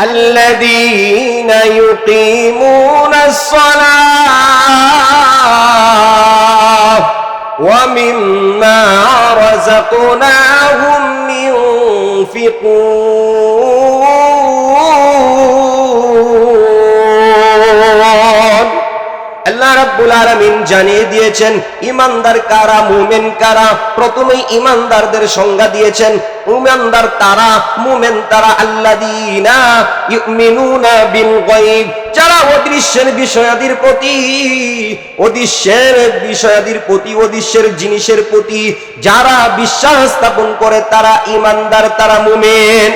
আল্লাযীনা ইউকিমুনাস সালাহ ওয়া মিম্মা রাযাকনাহুম ইউনফিকুন। আল্লাহ রাব্বুল আলামিন জানিয়ে দিয়েছেন ঈমানদার কারা, মুমিন কারা। প্রথমেই ঈমানদারদের সংজ্ঞা দিয়েছেন। ঈমানদার তারা, মুমিন তারা আল্লাযীনা ইউমিনুনা বিল গায়ব, যারা অদৃশ্যের বিষয়াদির প্রতি, অদৃশ্যের জিনিসের প্রতি যারা বিশ্বাস স্থাপন করে তারা ঈমানদার, তারা মুমিন।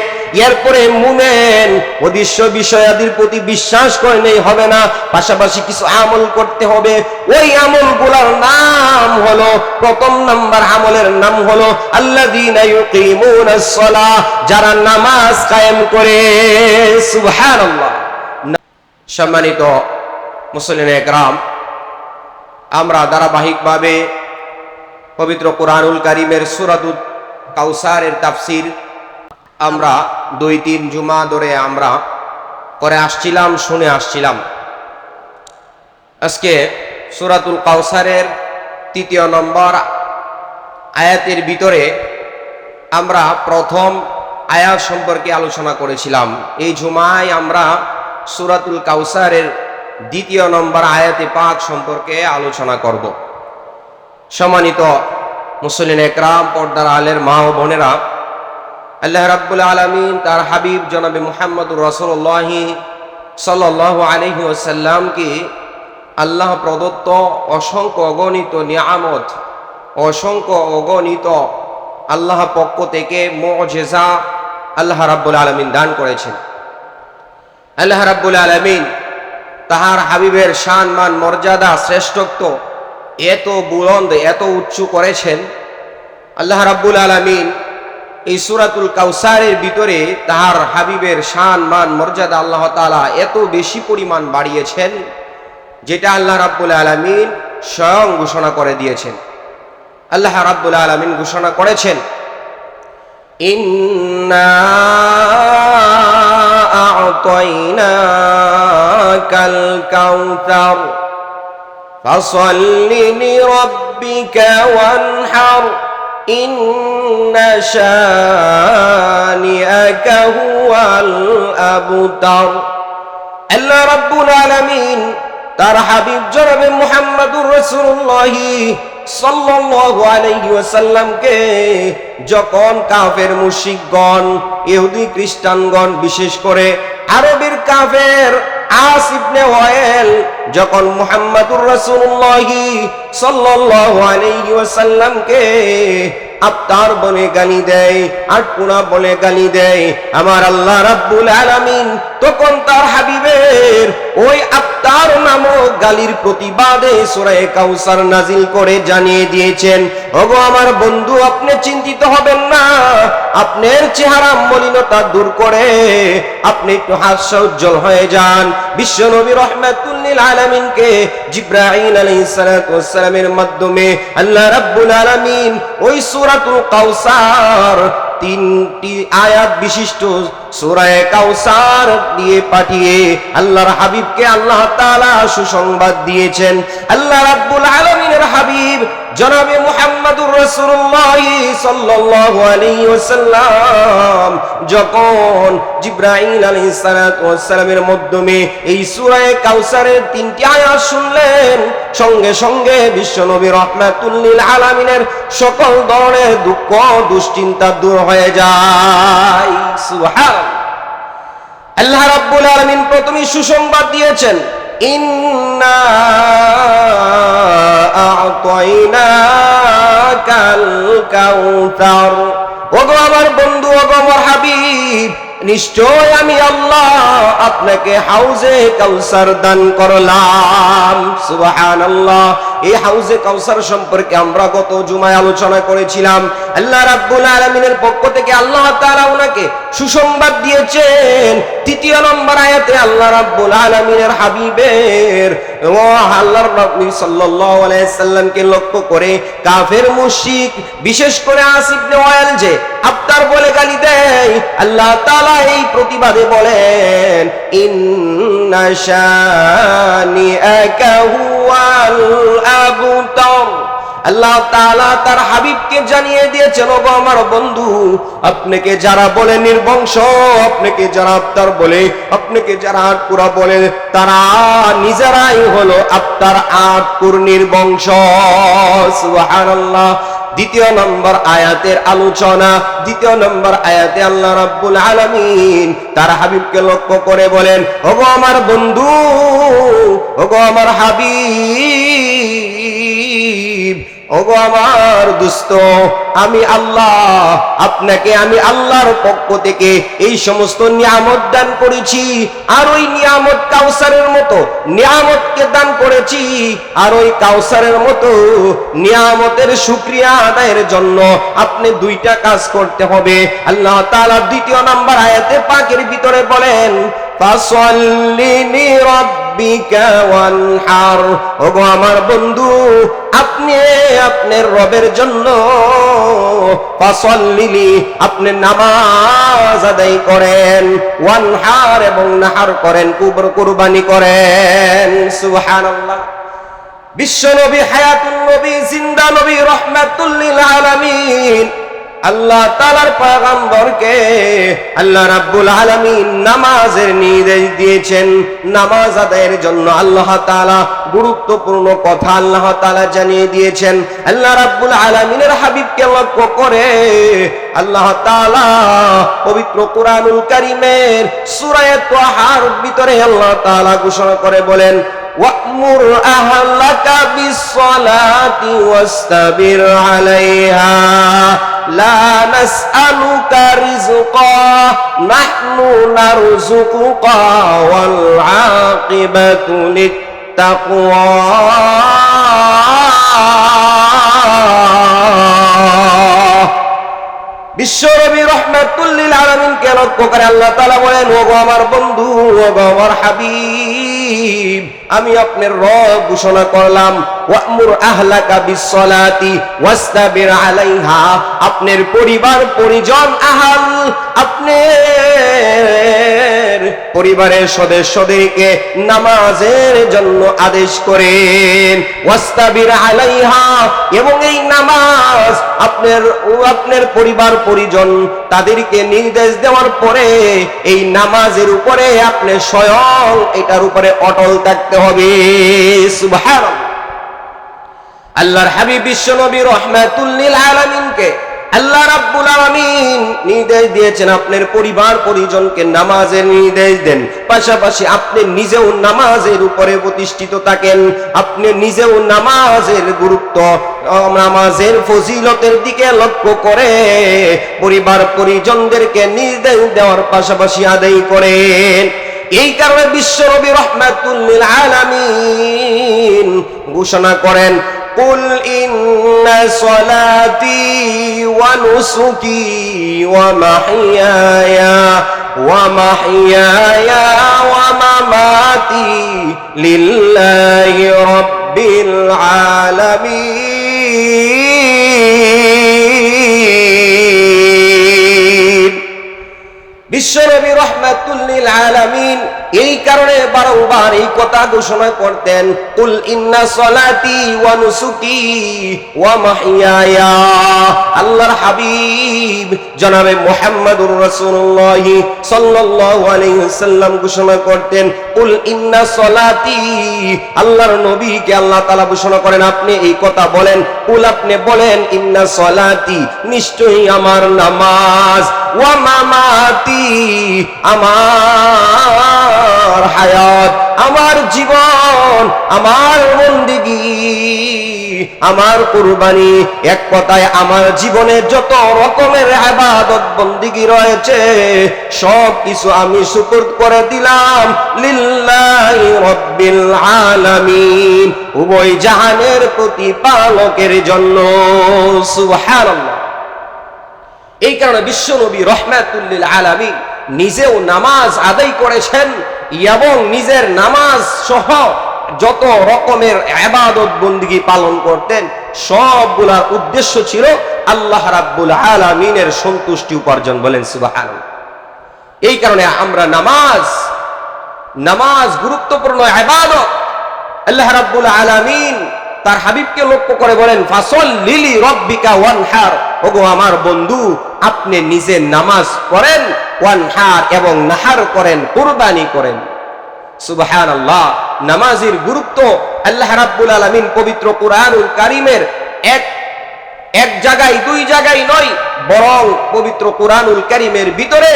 এরপরে মুমিন অদৃশ্য বিষয়াদির প্রতি বিশ্বাস করলেই হবে না, পাশাপাশি কিছু আমল করতে হবে। ওই আমলগুলোর নাম হলো, প্রথম নাম্বার আমলের নাম হলো আল্লাযীনা ইউকিমুনাস সালাহ, যারা নামাজ কায়েম করে। সুবহানাল্লাহ। সম্মানিত মুসলিম একরাম, আমরা ধারাবাহিকভাবে পবিত্র কোরআনুল কারীমের সূরাতুল কাউসারের তাফসীর আমরা 2-3 জুমা ধরে আমরা করে আসছিলাম, শুনে আসছিলাম। আজকে সূরাতুল কাউসারের 3 নম্বর আয়াতের ভিতরে আমরা প্রথম আয়াত সম্পর্কে আলোচনা করেছিলাম। এই জুমায় আমরা সূরাতুল কাউসারের 2 নম্বর আয়াতে পাক সম্পর্কে আলোচনা করব। সম্মানিত মুসলিম একরাম, পর্দার আলের মা ও বোনেরা, আল্লাহ রাব্বুল আলামিন তার হাবিব জনাবে মুহাম্মদুর রাসূলুল্লাহ সাল্লাল্লাহু আলাইহি ওয়াসাল্লামকে আল্লাহ প্রদত্ত অসংখ্য অগণিত নিয়ামত, অসংখ্য অগণিত আল্লাহ পক্ষ থেকে মুজিজা আল্লাহ রাব্বুল আলামিন দান করেছেন। আল্লাহ রাব্বুল আলামিন তাহার হাবিবের শান, মান, মর্যাদা, শ্রেষ্ঠত্ব এত বুলন্দ, এত উচ্চ করেছেন। আল্লাহ রাব্বুল আলামিন এই সূরাতুল কাউসারের ভিতরে তাহার হাবিবের শান, মান, মর্যাদা আল্লাহ তাআলা এত বেশি পরিমাণ বাড়িয়েছেন, যেটা আল্লাহ রাব্বুল আলামিন স্বয়ং ঘোষণা করে দিয়েছেন। আল্লাহ রাব্বুল আলামিন ঘোষণা করেছেন, ইন্না আ'তাইনাকাল কাউসার ফাসাল্লি লিরাব্বিকা ওয়ানহার ইন্না শানিআকা হুয়াল আবতার। আল্লাহ রাব্বুল আলামিন তার হাবিব জনাবে মুহাম্মদুর রাসূলুল্লাহ সাল্লাল্লাহু আলাইহি ওয়াসাল্লামকে যখন কাফের মুশরিকগণ, ইহুদি খ্রিস্টানগণ, বিশেষ করে আরবের কাফের আস ইবনে ওয়াইল যখন মুহাম্মদুর রাসূলুল্লাহ সাল্লাল্লাহু আলাইহি ওয়াসাল্লামকে আবতার বলে গালি দেয়, আটপুনা বলে গালি দেয়, আমার আল্লাহ রাব্বুল আলামিন তখন তার হাবিবের ওই আবতার নামক গালির প্রতিবাদে সূরা কাউসার নাজিল করে জানিয়ে দিয়েছেন, ওগো আমার বন্ধু, আপনি চিন্তিত হবেন না, আপনার চেহারা মলিনতা দূর করে আপনি একটু হাস্য উজ্জ্বল হয়ে যান। বিশ্ব নবী রাহমাতুল লিল আলামিনকে জিবরাইল আলাইহিস সালাতু ওয়াস সালামের মাধ্যমে আল্লাহ রাব্বুল আলামিন ওই সূরাতুল কাউসার 3টি আয়াত বিশিষ্ট সূরা কাউসার দিয়ে পাঠিয়ে আল্লাহর হাবিবকে আল্লাহ তাআলা সুসংবাদ দিয়েছেন। আল্লাহ রাব্বুল আলামিনের হাবিব জনাবে মুহাম্মদুর রাসূলুল্লাহ সাল্লাল্লাহু আলাইহি ওয়াসাল্লাম যখন জিবরাইল আলাইহিস সালাতু ওয়াস সালামের মাধ্যমে এই সূরা কাউসারের 3টি আয়াত শুনলেন, সঙ্গে সঙ্গে বিশ্ব নবী রাহমাতুল লিল আলামিনের সকল ধরনের দুঃখ, দুশ্চিন্তা দূর হয়ে যায়। সুবহানাল্লাহ। আল্লাহ রাব্বুল আলামিন প্রথমে সুসংবাদ দিয়েছেন, ইন্না আ'তাইনাকাল কাউসার, ওগো আমার বন্ধু, ওগো আমার হাবিব, নিশ্চয় আমি আল্লাহ আপনাকে হাউজে কাউসার দান করলাম। সুবহানাল্লাহ। এই হাউজে কাউসার সম্পর্কে আমরা গত জুমায় আলোচনা করেছিলাম। আল্লাহ রাব্বুল আলামিনের পক্ষ থেকে আল্লাহ তাআলা ওনাকে সুসংবাদ দিয়েছেন, দ্বিতীয় নম্বর আয়াতে আল্লাহ রাব্বুল আলামিনের হাবিবের ও আল্লাহর নবী সাল্লাল্লাহু আলাইহি সাল্লামকে লক্ষ্য করে কাফের মুশরিক বিশেষ করে আসিফ ইবনে ওয়াইল যে আফতার বলে গালি দেয়, আল্লাহ তাআলা এই প্রতিবাদে বলেন ইন্না শানিআকা হুয়াল আবতার। আল্লাহ তাআলা তার হাবিবকে জানিয়ে দিয়েছেন, ওগো আমার বন্ধু, আপনাকে যারা বলে নির্বংশ, আপনাকে যারা আফতার বলে, আপনাকে যারা আটকুরা বলে, তারা নিজেরাই হলো আফতার, আটকুর, নির্বংশ। সুবহানাল্লাহ। দ্বিতীয় নম্বর আয়াতের আলোচনা, দ্বিতীয় নম্বর আয়াতে আল্লাহ রাব্বুল আলামিন তার হাবিবকে লক্ষ্য করে বলেন, ওগো আমার বন্ধু, ওগো আমার হাবিব, ওগো আমার দোস্ত, আমি আল্লাহ আপনাকে আমি আল্লাহর পক্ষ থেকে এই সমস্ত নিয়ামত দান করেছি, আর ওই নিয়ামত কাউসারের মতো নিয়ামতকে দান করেছি, আর ওই কাউসারের মতো নিয়ামতের শুকরিয়া আদায়ের জন্য আপনি দুইটা কাজ করতে হবে। আল্লাহ তাআলা দ্বিতীয় নম্বর আয়াতে পাকের ভিতরে বলেন ফাসাল্লি লিরাব্বিকা ওয়ানহার। ওগো আমার বন্ধু, আপনি আপনার রবের জন্য ফাসাল্লি, আপনি নামাজ আদায় করেন, ওয়ানহার এবং নাহার করেন, কুরবানি করেন। সুবহানাল্লাহ। বিশ্ব নবী, হায়াতুন নবী, জিন্দা নবী, রাহমাতুল লিল আলামিন আল্লাহ তাআলার পয়গম্বরকে আল্লাহ রাব্বুল আলামিন নামাজের নির্দেশ দিয়েছেন। নামাজ আদায়ের জন্য আল্লাহ তাআলা গুরুত্বপূর্ণ কথা আল্লাহ তাআলা জানিয়ে দিয়েছেন। আল্লাহ রাব্বুল আলামিনের হাবিবকে লক্ষ্য করে আল্লাহ তাআলা পবিত্র কুরআনুল কারীমের সূরা তাহার ভিতরে আল্লাহ তাআলা ঘোষণা করে বলেন ওয়া'মুর আহলাকা বিস-সালাতি ওয়াস্তাবির আলাইহা লা নাসআলুকা রিজকা নাহনু নারযুকুকা ওয়াল আকিবাতু লিত-তাকওয়া। বিশ্বনবী রাহমাতুল লিল আলামিনকে লক্ষ্য করে আল্লাহ তাআলা বলেন, ওগো আমার বন্ধু, ওগো আমার হাবিব, আমি আপনার রব ঘোষণা করলাম ওয়া'মুর আহলাকা বিস-সালাতি ওয়াস্তাবির আলাইহা, আপনার পরিবার পরিজন, আহল, আপনার পরিবারের সদস্যদেরকে নামাজের জন্য আদেশ করেন, ওয়াস্তাবির আলাইহা, এবং এই নামাজ আপনার পরিবার পরিজন তাদেরকে নির্দেশ দেওয়ার পরে এই নামাজের উপরে আপনি স্বয়ং এটার উপরে অটল থাকতে হবে। সুবহানাল্লাহ। আল্লাহর হাবিব বিশ্ব নবী রাহমাতুল লিল আলামিনকে আল্লাহ রাব্বুল আলামিন নির্দেশ দিয়েছেন আপনার পরিবার পরিজনকে নামাজের নির্দেশ দেন, পাশাপাশি আপনি নিজেও নামাজের উপরে প্রতিষ্ঠিত থাকেন, আপনি নিজেও নামাজের গুরুত্ব, নামাজের ফজিলতের দিকে লক্ষ্য করে পরিবার পরিজনদেরকে নির্দেশ দেওয়ার পাশাপাশি আদায় করেন। এই কারণে বিশ্ব নবী রাহমাতুল লিল আলামিন ঘোষণা করেন কুল ইন্না সলাতি ওয়া নুসুকি ওয়া মাহইয়ায়া ওয়া মামাতি লিল্লাহি রাব্বিল আলামিন। বিশ্বনবী রাহমাতুল লিল আলামিন এই কারণে বারংবার এই কথা ঘোষণা করতেন কুল ইন্না সলাতি ওয়া নুসুকি ওয়া মাহইয়ায়া। আল্লাহর হাবিব জনাবে মুহাম্মদুর রাসূলুল্লাহ সাল্লাল্লাহু আলাইহি ওয়াসাল্লাম ঘোষণা করতেন কুল ইন্না সলাতি। আল্লাহর নবীকে আল্লাহ তাআলা ঘোষণা করেন আপনি এই কথা বলেন, কুল আপনি বলেন ইন্না সলাতি, নিশ্চয়ই আমার নামাজ, ওয়া মামাতি, আমার হায়াত, আমার জীবন, আমার বন্দেগী, আমার কুরবানি, এক কথায় আমার জীবনে যত রকমের ইবাদত বন্দেগী রয়েছে সব কিছু আমি সুপুর্দ করে দিলাম লিল্লাহি রাব্বিল আলামিন, উভয় জাহানের প্রতিপালকের জন্য। সুবহানাল্লাহ। এই কারণে বিশ্ব নবী রাহমাতুল লিল আলামিন নিজেও নামাজ আদায় করেছেন এবং নিজের নামাজ সহ যত রকমের ইবাদত বন্দেগী পালন করতেন সবগুলোর উদ্দেশ্য ছিল আল্লাহ রাব্বুল আলামিনের সন্তুষ্টি উপার্জন। বলেন সুবহানাল্লাহ। এই কারণে আমরা নামাজ গুরুত্বপূর্ণ ইবাদত। আল্লাহ রাব্বুল আলামিন তার হাবিবকে লক্ষ্য করে বলেন, ফাসল্লি লিরাব্বিকা ওয়ানহার, ওগো আমার বন্ধু আপনি নিজে নামাজ পড়েন, ওয়ানহার এবং নাহার করেন, কুরবানি করেন। সুবহানাল্লাহ। নামাজের গুরুত্ব আল্লাহ রাব্বুল আলামিন পবিত্র কুরআনুল কারীমের এক জায়গায় দুই জায়গায় নয়, বরং পবিত্র কুরআনুল কারীমের ভিতরে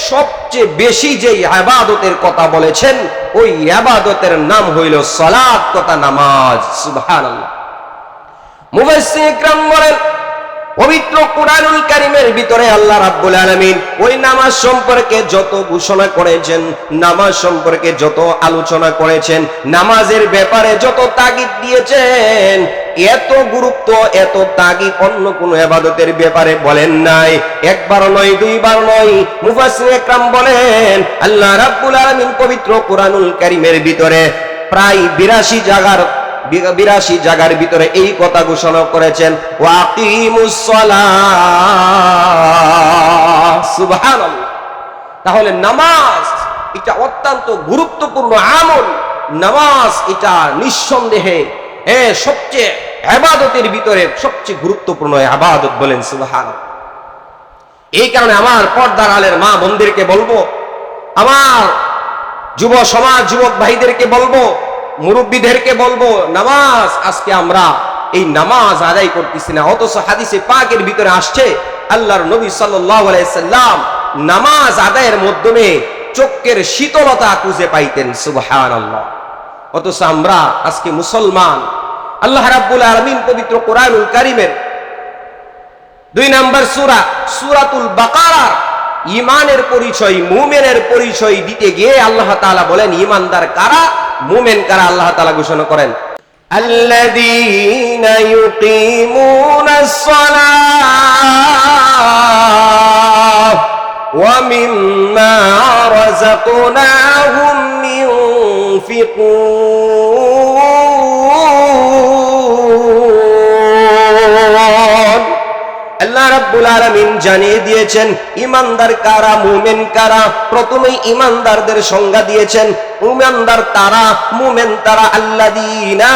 সবচেয়ে বেশি যে ইবাদতের কথা বলেছেন ওই ইবাদতের নাম হইল সালাত তথা নামাজ। সুবহানাল্লাহ। মুফাসসির ইকরাম বলেন, পবিত্র কুরআনুল কারীমের ভিতরে আল্লাহ রাব্বুল আলামিন ওই নামাজ সম্পর্কে যত ঘোষণা করেছেন, নামাজ সম্পর্কে যত আলোচনা করেছেন, নামাজের ব্যাপারে যত তাগিদ দিয়েছেন, এত গুরুত্ব এত তাগিদ অন্য কোন ইবাদতের ব্যাপারে বলেন নাই। একবার নয়, দুইবার নয়। মুফাসসির ইকরাম বলেন আল্লাহ রাব্বুল আলামিন পবিত্র কুরআনুল কারীমের ভিতরে প্রায় 82 জায়গার ভিতরে এই কথা ঘোষণা করেছেন, ওয়াকিমুস সালাহ। সুবহানাল্লাহ। তাহলে নামাজ এটা অত্যন্ত গুরুত্বপূর্ণ আমল। নামাজ এটা নিঃসন্দেহে সবচেয়ে ইবাদতের ভিতরে সবচেয়ে গুরুত্বপূর্ণ ইবাদত। বলেন সুবহানাল্লাহ। এই কারণে আমার পর্দার আলের মা বোনদেরকে বলবো, আমার যুব সমাজ যুবক ভাইদেরকে বলবো, মুরব্বীদেরকে বলবো, নামাজ আজকে আমরা এই নামাজ আদায় করতেছি না। অথচ হাদিসে পাকের ভিতরে আসছে আল্লাহর নবী সাল্লাল্লাহু আলাইহি সাল্লাম নামাজ আদায়ের মাধ্যমে চোখের শীতলতা খুঁজে পাইতেন। সুবহানাল্লাহ। অথচ আমরা আজকে মুসলমান। আল্লাহ রাব্বুল আলামিন পবিত্র কুরআনুল কারীমের 2 নম্বর সূরা সূরাতুল বাকারার ঈমানের পরিচয়, মুমিনের পরিচয় দিতে গিয়ে আল্লাহ তাআলা বলেন ঈমানদার কারা, মুমিন কারা। আল্লাহ তাআলা ঘোষণা করেন, আল্লাযীনা ইউকিমুনাস সালাহ ওয়া মিম্মা রাযাকনাহুম ইউনফিকুন। আল্লাহ রাব্বুল আলামিন জানিয়ে দিয়েছেন ঈমানদার কারা, মুমিন কারা। প্রথমেই ঈমানদারদের সংজ্ঞা দিয়েছেন। ঈমানদার তারা, মুমিন তারা আল্লাযীনা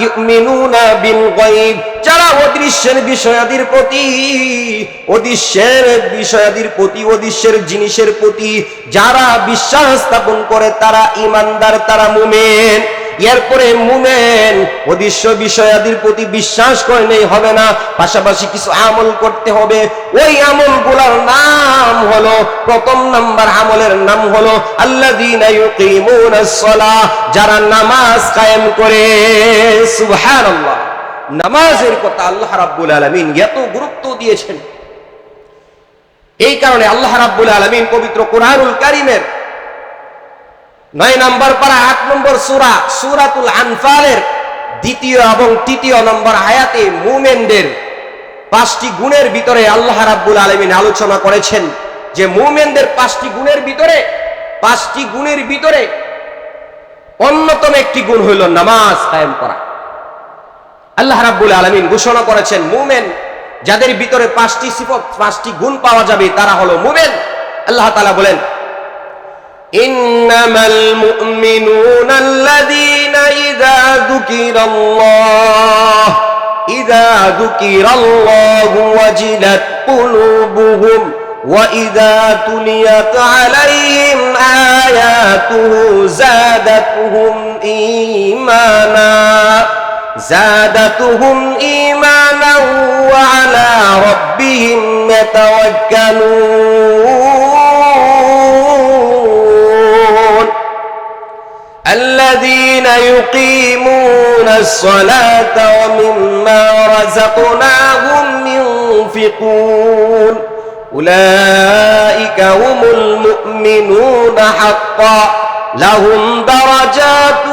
ইউমিনুনা বিল গায়ব, যারা অদৃশ্যের বিষয়াদির প্রতি, অদৃশ্যের জিনিসের প্রতি যারা বিশ্বাস স্থাপন করে তারা ঈমানদার, তারা মুমিন। এরপরে মুমিন অদৃশ্য বিষয়াদির প্রতি বিশ্বাস করলেই হবে না, পাশাপাশি কিছু আমল করতে হবে। ওই আমলগুলোর নাম হলো, প্রথম নাম্বার আমলের নাম হলো আল্লাযীনা ইউকিমুনাস সালাহ, যারা নামাজ কায়েম করে। সুবহানাল্লাহ। নামাজের কথা আল্লাহ রাব্বুল আলামিন এত গুরুত্ব দিয়েছেন। এই কারণে আল্লাহ রাব্বুল আলামিন পবিত্র কুরআনুল কারীমের 9 নম্বর পারা 8 নম্বর সূরা সূরাতুল আনফালের 2 এবং 3 নম্বর আয়াতে মুমিনদের 5টি গুণের ভিতরে আল্লাহ রাব্বুল আলামিন আলোচনা করেছেন যে মুমিনদের 5টি গুণের ভিতরে অন্যতম একটি গুণ হইল নামাজ কায়েম করা। আল্লাহ রাব্বুল আলামিন ঘোষণা করেছেন মুমিন যাদের ভিতরে 5টি সিফত, 5টি গুণ পাওয়া যাবে তারা হলো মুমিন। আল্লাহ তাআলা বলেন, ইন্নামাল মুমিনুনা আল্লাযীনা ইযা যুকিরাল্লাহু ওয়াজিলাত কুলুবুহুম ওয়া ইযা তুলিয়াত আলাইহিম আয়াতুহু زادتهم إيمانا وعلى ربهم يتوكلون الذين يقيمون الصلاة ومما رزقناهم ينفقون أولئك هم المؤمنون حقا لهم درجات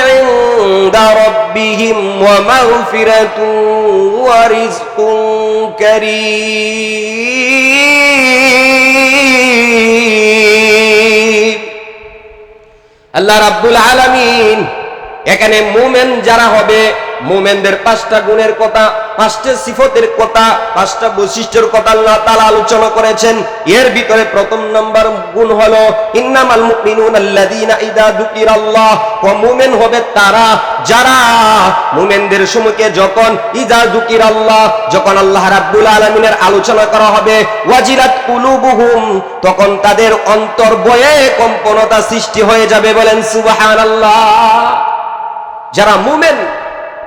عند ربهم ومغفرة ورزق كريم। আল্লাহ রাব্বুল আলামিন এখানে মুমিন যারা হবে, মুমিনদের 5টা গুণের কথা, 5টা সিফতের কথা, 5টা বৈশিষ্ট্যের কথা আল্লাহ তাআলা আলোচনা করেছেন। এর ভিতরে প্রথম নাম্বার গুণ হলো ইন্নামাল মুমিনুনা আল্লাযীনা ইযা যুকিরাল্লাহ, মুমিন হবে তারা যারা মুমিনদের সম্মুখে যখন ইযা যুকিরাল্লাহ, যখন আল্লাহ রাব্বুল আলামিনের আলোচনা করা হবে, ওয়াজিলাত কুলুবুহুম, তখন তাদের অন্তর ভয়ে কম্পনতা সৃষ্টি হয়ে যাবে। বলেন সুবহানাল্লাহ। যারা মুমিন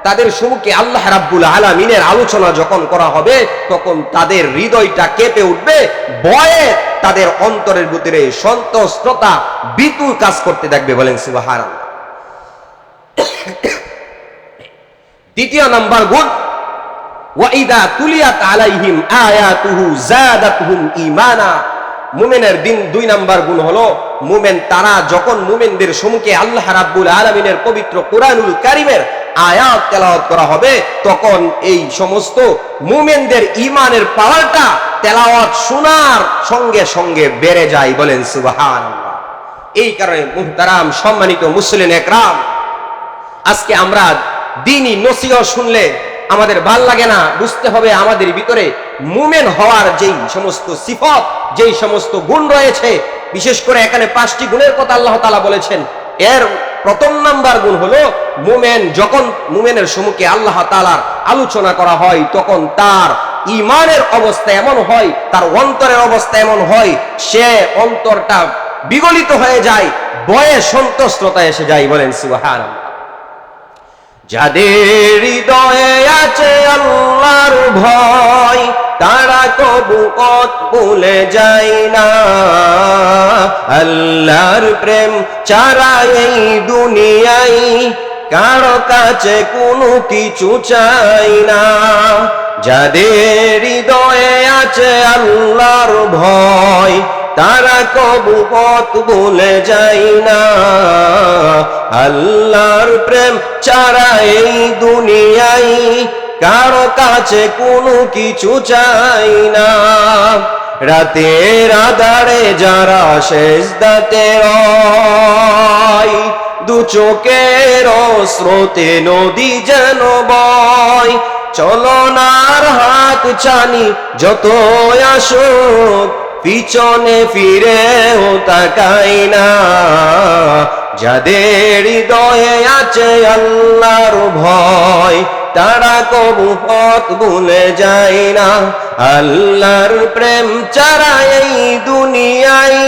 তাদের সম্মুখে আল্লাহ রাব্বুল আলামিনের আলোচনা যখন করা হবে, তখন তাদের হৃদয়টা কেঁপে উঠবে, ভয়ে তাদের অন্তরের ভিতরে সন্ত্রস্ততা বিতুর কাজ করতে থাকবে। বলেন সুবহানাল্লাহ। দ্বিতীয় নাম্বার গুণ, ওয়া ইযা তুলিয়াত আলাইহিম আয়াতুহু যাদাতহুম ঈমানা। মুমিনের 2 নাম্বার গুণ হলো মুমিন তারা যখন মুমিনদের সম্মুখে আল্লাহ রাব্বুল আলামিনের পবিত্র কোরআনুল কারীমের আয়াত তেলাওয়াত করা হবে, তখন এই সমস্ত মুমিনদের ঈমানের পাওয়ারটা তেলাওয়াত শোনার সঙ্গে সঙ্গে বেড়ে যায়। বলেন সুবহানাল্লাহ। এই কারণে মুহতারাম সম্মানিত মুসলিম একরাম, আজকে আমরা দ্বীনি নসিহত শুনলে আমাদের ভাল লাগে না। বুঝতে হবে আমাদের ভিতরে মুমিন হওয়ার যেই সমস্ত সিফত, যেই সমস্ত গুণ রয়েছে, বিশেষ করে এখানে 5টি গুণের কথা আল্লাহ তাআলা বলেছেন। এর প্রথম নাম্বার গুণ হলো মুমিন যখন মুমিনের সম্মুখে আল্লাহ তাআলার আলোচনা করা হয়, তখন তার ঈমানের অবস্থা এমন হয়, তার অন্তরের অবস্থা এমন হয়, সে অন্তরটা বিগলিত হয়ে যায়, ভয়ে সন্ত্রস্ততা এসে যায়। বলেন সুবহানাল্লাহ। যাদের হৃদয়ে আছে আল্লাহর ভয়, তারা কবু পথ ভুলে যায় না। আল্লাহর প্রেম ছাড়া এই দুনিয়ায় কারো কাছে কোনো কিছু চাই না। যাদের হৃদয়ে আছে আল্লাহর ভয়, তারা কবু পথ ভুলে যায় না। আল্লাহর প্রেম ছাড়া এই দুনিয়ায় কারো কাছে কোনো কিছু চাই না। রাতের আধারে যারা সেজদাতে রয়, দু চোখের স্রোতে নদী যেন বয়। চলনার হাত ছানি যত আসুক, পিছনে ফিরেও তাকাই না। যাদের হৃদয়ে আছে আল্লাহর ভয়, তারা কবু পথ ভুলে যায় না। আল্লাহর প্রেম ছাড়া এই দুনিয়ায়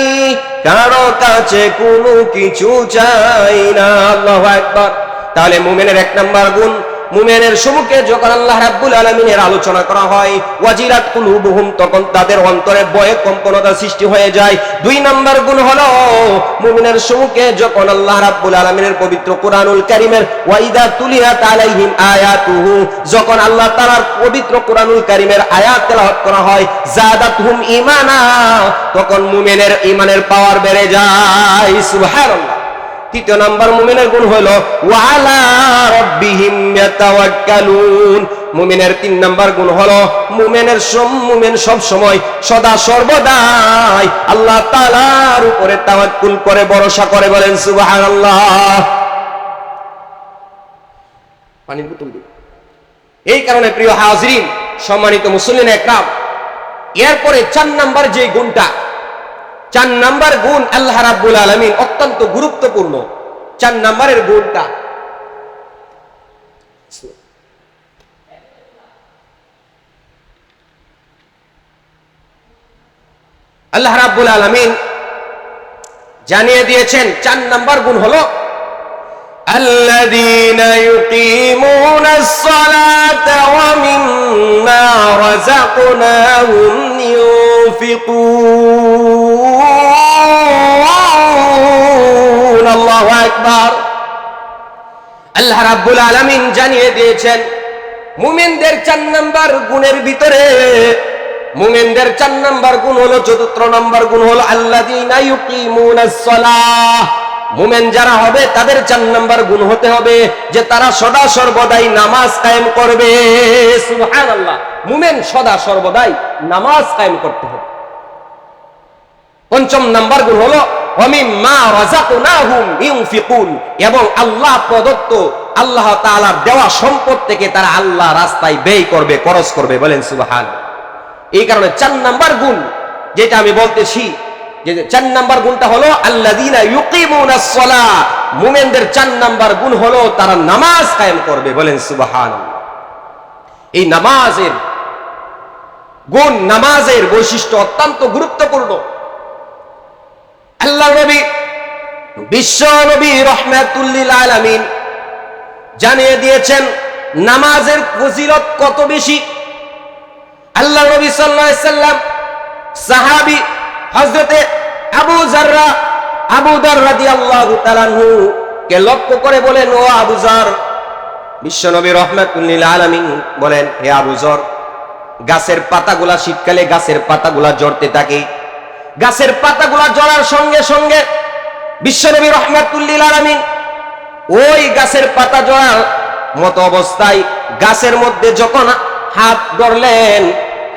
কারো কাছে কোনো কিছু চাই না। আল্লাহু আকবার। তাহলে মুমিনের 1 নাম্বার গুণ, মুমিনের সম্মুখে যখন আল্লাহ রাব্বুল আলামিনের আলোচনা করা হয়, ওয়াজিলাত কুলুবুহুম, তখন তাদের অন্তরে ভয়ে কম্পনতা সৃষ্টি হয়ে যায়। 2 নাম্বার গুণ হলো মুমিনের সম্মুখে যখন আল্লাহ রাব্বুল আলামিনের পবিত্র কোরআনুল কারীমের ওয়া ইযা তুলিয়াত আলাইহিম আয়াতুহু, যখন আল্লাহ তাআলার পবিত্র কোরআনুল কারীমের আয়াত তেলাওয়াত করা হয়, যাদাতহুম ঈমানা, তখন মুমিনের ঈমানের পাওয়ার বেড়ে যায়। সুবহানাল্লাহ। 3 নাম্বার মুমিনের গুণ হলো ওয়া আলা রাব্বিহিম ইয়াতাওয়াক্কালুন। মুমিনের 3 নাম্বার গুণ হলো মুমিন সব সময় সদা সর্বদাই আল্লাহ তাআলার উপরে তাওয়াক্কুল করে, ভরসা করে। বলেন সুবহানাল্লাহ। পানির বোতল দিন। এই কারণে প্রিয় হাজরিন, সম্মানিত মুসলিম একরাম, এরপরে 4 নাম্বার যে গুণটা, 4 নাম্বার গুণ আল্লাহ রাব্বুল আলামিন অত্যন্ত গুরুত্বপূর্ণ। 4 নাম্বারের গুণটা আল্লাহ রাব্বুল আলামিন জানিয়ে দিয়েছেন। 4 নাম্বার গুণ হলো আল্লাযীনা ইউকিমুনাস সালাতা ওয়া মিম্মা রাযাকনাহুম ইউনফিকুন। আল্লাহু আকবার। আল্লাহ রাব্বুল আলামিন জানিয়ে দিয়েছেন মুমিনদের 4 নাম্বার গুণের ভিতরে, মুমিনদের 4 নাম্বার গুণ হলো, 4 নাম্বার গুণ হলো আল্লাযীনা ইউকিমুনাস সালাহ। মুমিন যারা হবে তাদের 4 নাম্বার গুণ হতে হবে যে তারা সদা সর্বদাই নামাজ কায়েম করবে। সুবহানাল্লাহ। মুমিন সদা সর্বদাই নামাজ কায়েম করতে হবে। 5 নাম্বার গুণ হলো ওয়া মিম্মা রাযাকনাহুম ইউনফিকুন, এবং আল্লাহ প্রদত্ত আল্লাহ তাআলার দেওয়া সম্পদ থেকে তারা আল্লাহ রাস্তায় ব্যয় করবে, খরচ করবে। বলেন সুবহানাল্লাহ। এই কারণে 4 নাম্বার গুণ যেটা আমি বলতেছি, যে 4 নাম্বার গুণটা হলো আল্লাযীনা ইউকিমুনাস সালাহ, মুমিনদের 4 নাম্বার গুণ হলো তারা নামাজ কায়েম করবে। বলেন সুবহানাল্লাহ। এই নামাজের গুণ, নামাজের বৈশিষ্ট্য অত্যন্ত গুরুত্বপূর্ণ। আল্লাহর নবী, বিশ্ব নবী রাহমাতুল লিল আলামিন জানিয়ে দিয়েছেন নামাজের ফজিলত কত বেশি। আল্লাহর নবী সাল্লাল্লাহু আলাইহি সাল্লাম সাহাবী হযরতে আবু যর রাদিয়াল্লাহু তাআলা আনহু কে লক্ষ্য করে বলেন, ও আবু যর, বিশ্ব নবী রাহমাতুল লিল আলামিন বলেন, হে আবু যর, গাছের পাতাগুলা শীতকালে গাছের পাতাগুলা ঝরতে থাকে, গাছের পাতাগুলা ঝরার সঙ্গে সঙ্গে বিশ্বনবী রাহমাতুল লিল আলামিন ওই গাছের পাতা ঝরার মতো অবস্থায় গাছের মধ্যে যখন হাত ধরলেন,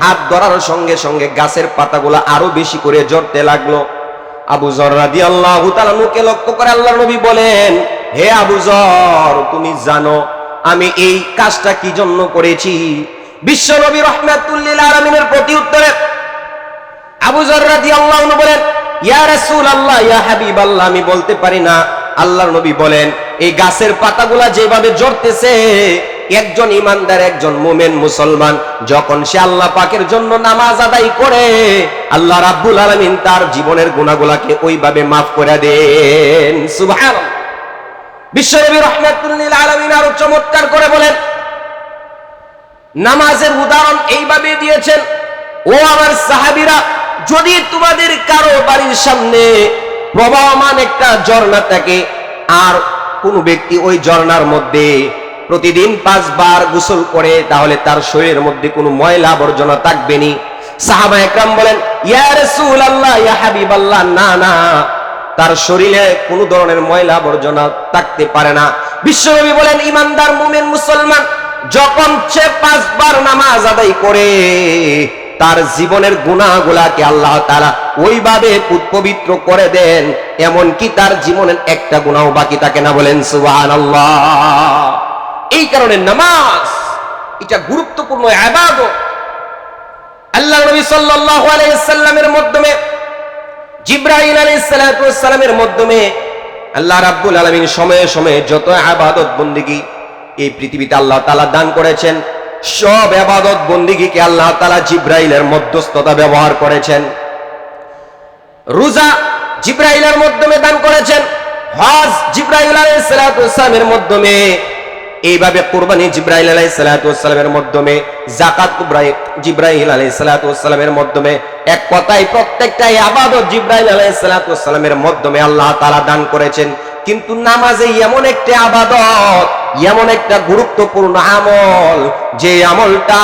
হাত ধরার সঙ্গে সঙ্গে গাছের পাতাগুলা আরো বেশি করে ঝরতে লাগলো। আবু যর রাদিয়াল্লাহু তাআলা কে লক্ষ্য করে আল্লাহর নবী বলেন, হে আবু যর, তুমি জানো আমি এই কাজটা কি জন্য করেছি? বিশ্ব নবী রাহমাতুল লিল আলামিনের প্রতি উত্তরে আবু যর রাদিয়াল্লাহু আনহু বলেন, ইয়া রাসূলুল্লাহ, ইয়া হাবিবাল্লাহ, আমি বলতে পারি না। আল্লাহর নবী বলেন, এই গাছের পাতাগুলা যেভাবে ঝরতেছে, একজন ইমানদার, একজন মুমিন মুসলমান যখন সে আল্লাহ পাকের জন্য নামাজ আদায় করে, আল্লাহ রাব্বুল আলামিন তার জীবনের গুনাহগুলোকে ওইভাবে মাফ করে দেন। সুবহানাল্লাহ। বিশ্বনবী রাহমাতুল লিল আলামিন আরো চমৎকার করে বলেন, নামাজের উদাহরণ এইভাবে দিয়েছেন, ও আমার সাহাবীরা, যদি তোমাদের কারো বাড়ির সামনে প্রবাহমান একটা ঝর্ণা থাকে, আর কোন ব্যক্তি ওই ঝর্ণার মধ্যে প্রতিদিন 5 বার গোসল করে, তাহলে তার শরীরের মধ্যে কোনো ময়লা আবর্জনা থাকবে না। সাহাবা একরাম বলেন, ইয়া রাসূলুল্লাহ, ইয়া হাবিবাল্লাহ, না না, তার শরীরে কোনো ধরনের ময়লা আবর্জনা থাকতে পারে না। বিশ্বনবী বলেন, ইমানদার মুমিন মুসলমান যখন সে 5 বার নামাজ আদায় করে, তার জীবনের গুনাহগুলাকে আল্লাহ তাআলা ওইভাবে পবিত্র করে দেন, এমন কি তার জীবনের একটা গুনাহ বাকি থাকে না। বলেন সুবহানাল্লাহ। এই কারণে নামাজ এটা গুরুত্বপূর্ণ ইবাদত। আল্লাহ নবী সাল্লাল্লাহু আলাইহি সাল্লামের মাধ্যমে, জিবরাইল আলাইহিস সালাতু ওয়াস সালামের মাধ্যমে আল্লাহ রাব্বুল আলামিন সময়ে সময়ে যত ইবাদত বندگی এই পৃথিবীতে আল্লাহ তাআলা দান করেছেন, সব ইবাদত বندگিকে আল্লাহ তাআলা জিবরাইলের মধ্যস্থতা ব্যবহার করেছেন। রোজা জিবরাইলের মাধ্যমে দান করেছেন, হজ জিবরাইল আলাইহিস সালাতু ওয়াস সালামের মাধ্যমে, এইভাবে কুরবানি জিবরাইল আলাইহিস সালাতু ওয়াস সালামের মাধ্যমে, যাকাত জিবরাইল আলাইহিস সালাতু ওয়াস সালামের মাধ্যমে। এক কথায় প্রত্যেকটা ইবাদত জিবরাইল আলাইহিস সালাতু ওয়াস সালামের মাধ্যমে আল্লাহ তাআলা দান করেছেন। কিন্তু নামাজে এমন একটা ইবাদত, এমন একটা গুরুত্বপূর্ণ আমল, যে আমলটা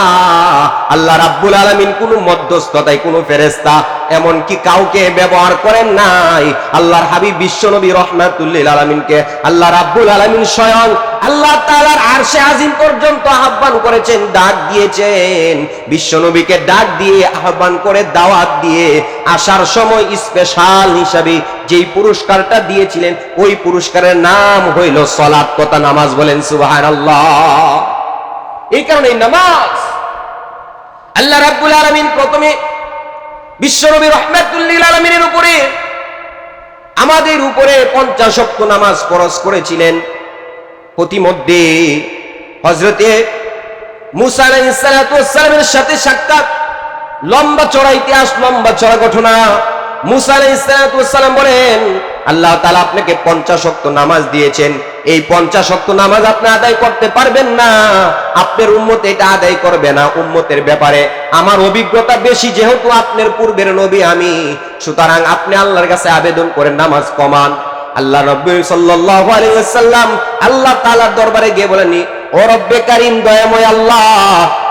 আল্লাহ রাব্বুল আলামিন কোন মধ্যস্থতায় কোন ফেরেশতা এমন কি কাউকে ব্যবহার করেন নাই। আল্লাহর হাবিব বিশ্বনবী রাহমাতুল লিল আলামিনকে আল্লাহ রাব্বুল আলামিন স্বয়ং আল্লাহ তাআলার আরশে আজিম পর্যন্ত আহ্বান করেছেন, ডাক দিয়েছেন। বিশ্বনবীকে ডাক দিয়ে আহ্বান করে দাওয়াত দিয়ে আসার সময় স্পেশাল হিসাবে যেই পুরস্কারটা দিয়েছিলেন, ওই পুরস্কারের নাম হইল সালাত, তথা নামাজ। বলেন সুবহানাল্লাহ। এই কারণে নামাজ আল্লাহ রাব্বুল আলামিন প্রথমে বিশ্বনবী রাহমাতুল লিল আলামিনের উপরে, আমাদের উপরে 50 ওয়াক্ত নামাজ ফরজ করেছিলেন। প্রতিমধ্যে হযরতে মুসা আলাইহিস সালাতু ওয়াস সালামের সাথে সাক্ষাৎ, লম্বা চড়া ইতিহাস, লম্বা চড়া ঘটনা। মুসা আলাইহিস সালাতু ওয়াস সালাম বলেন, আল্লাহ তাআলা আপনাকে 50 ওয়াক্ত নামাজ দিয়েছেন, এই 50 ওয়াক্ত নামাজ আপনি আদায় করতে পারবেন না, আপনার উম্মত এটা আদায় করবে না। উম্মতের ব্যাপারে আমার অভিজ্ঞতা বেশি, যেহেতু আপনার পূর্বের নবী আমি, সুতরাং আপনি আল্লাহর কাছে আবেদন করেন নামাজ কমান। আল্লাহ নবী সাল্লাল্লাহু আলাইহি ওয়াসাল্লাম আল্লাহ তাআলার দরবারে গিয়ে বলেন, ও রব্বে কারীম দয়াময় আল্লাহ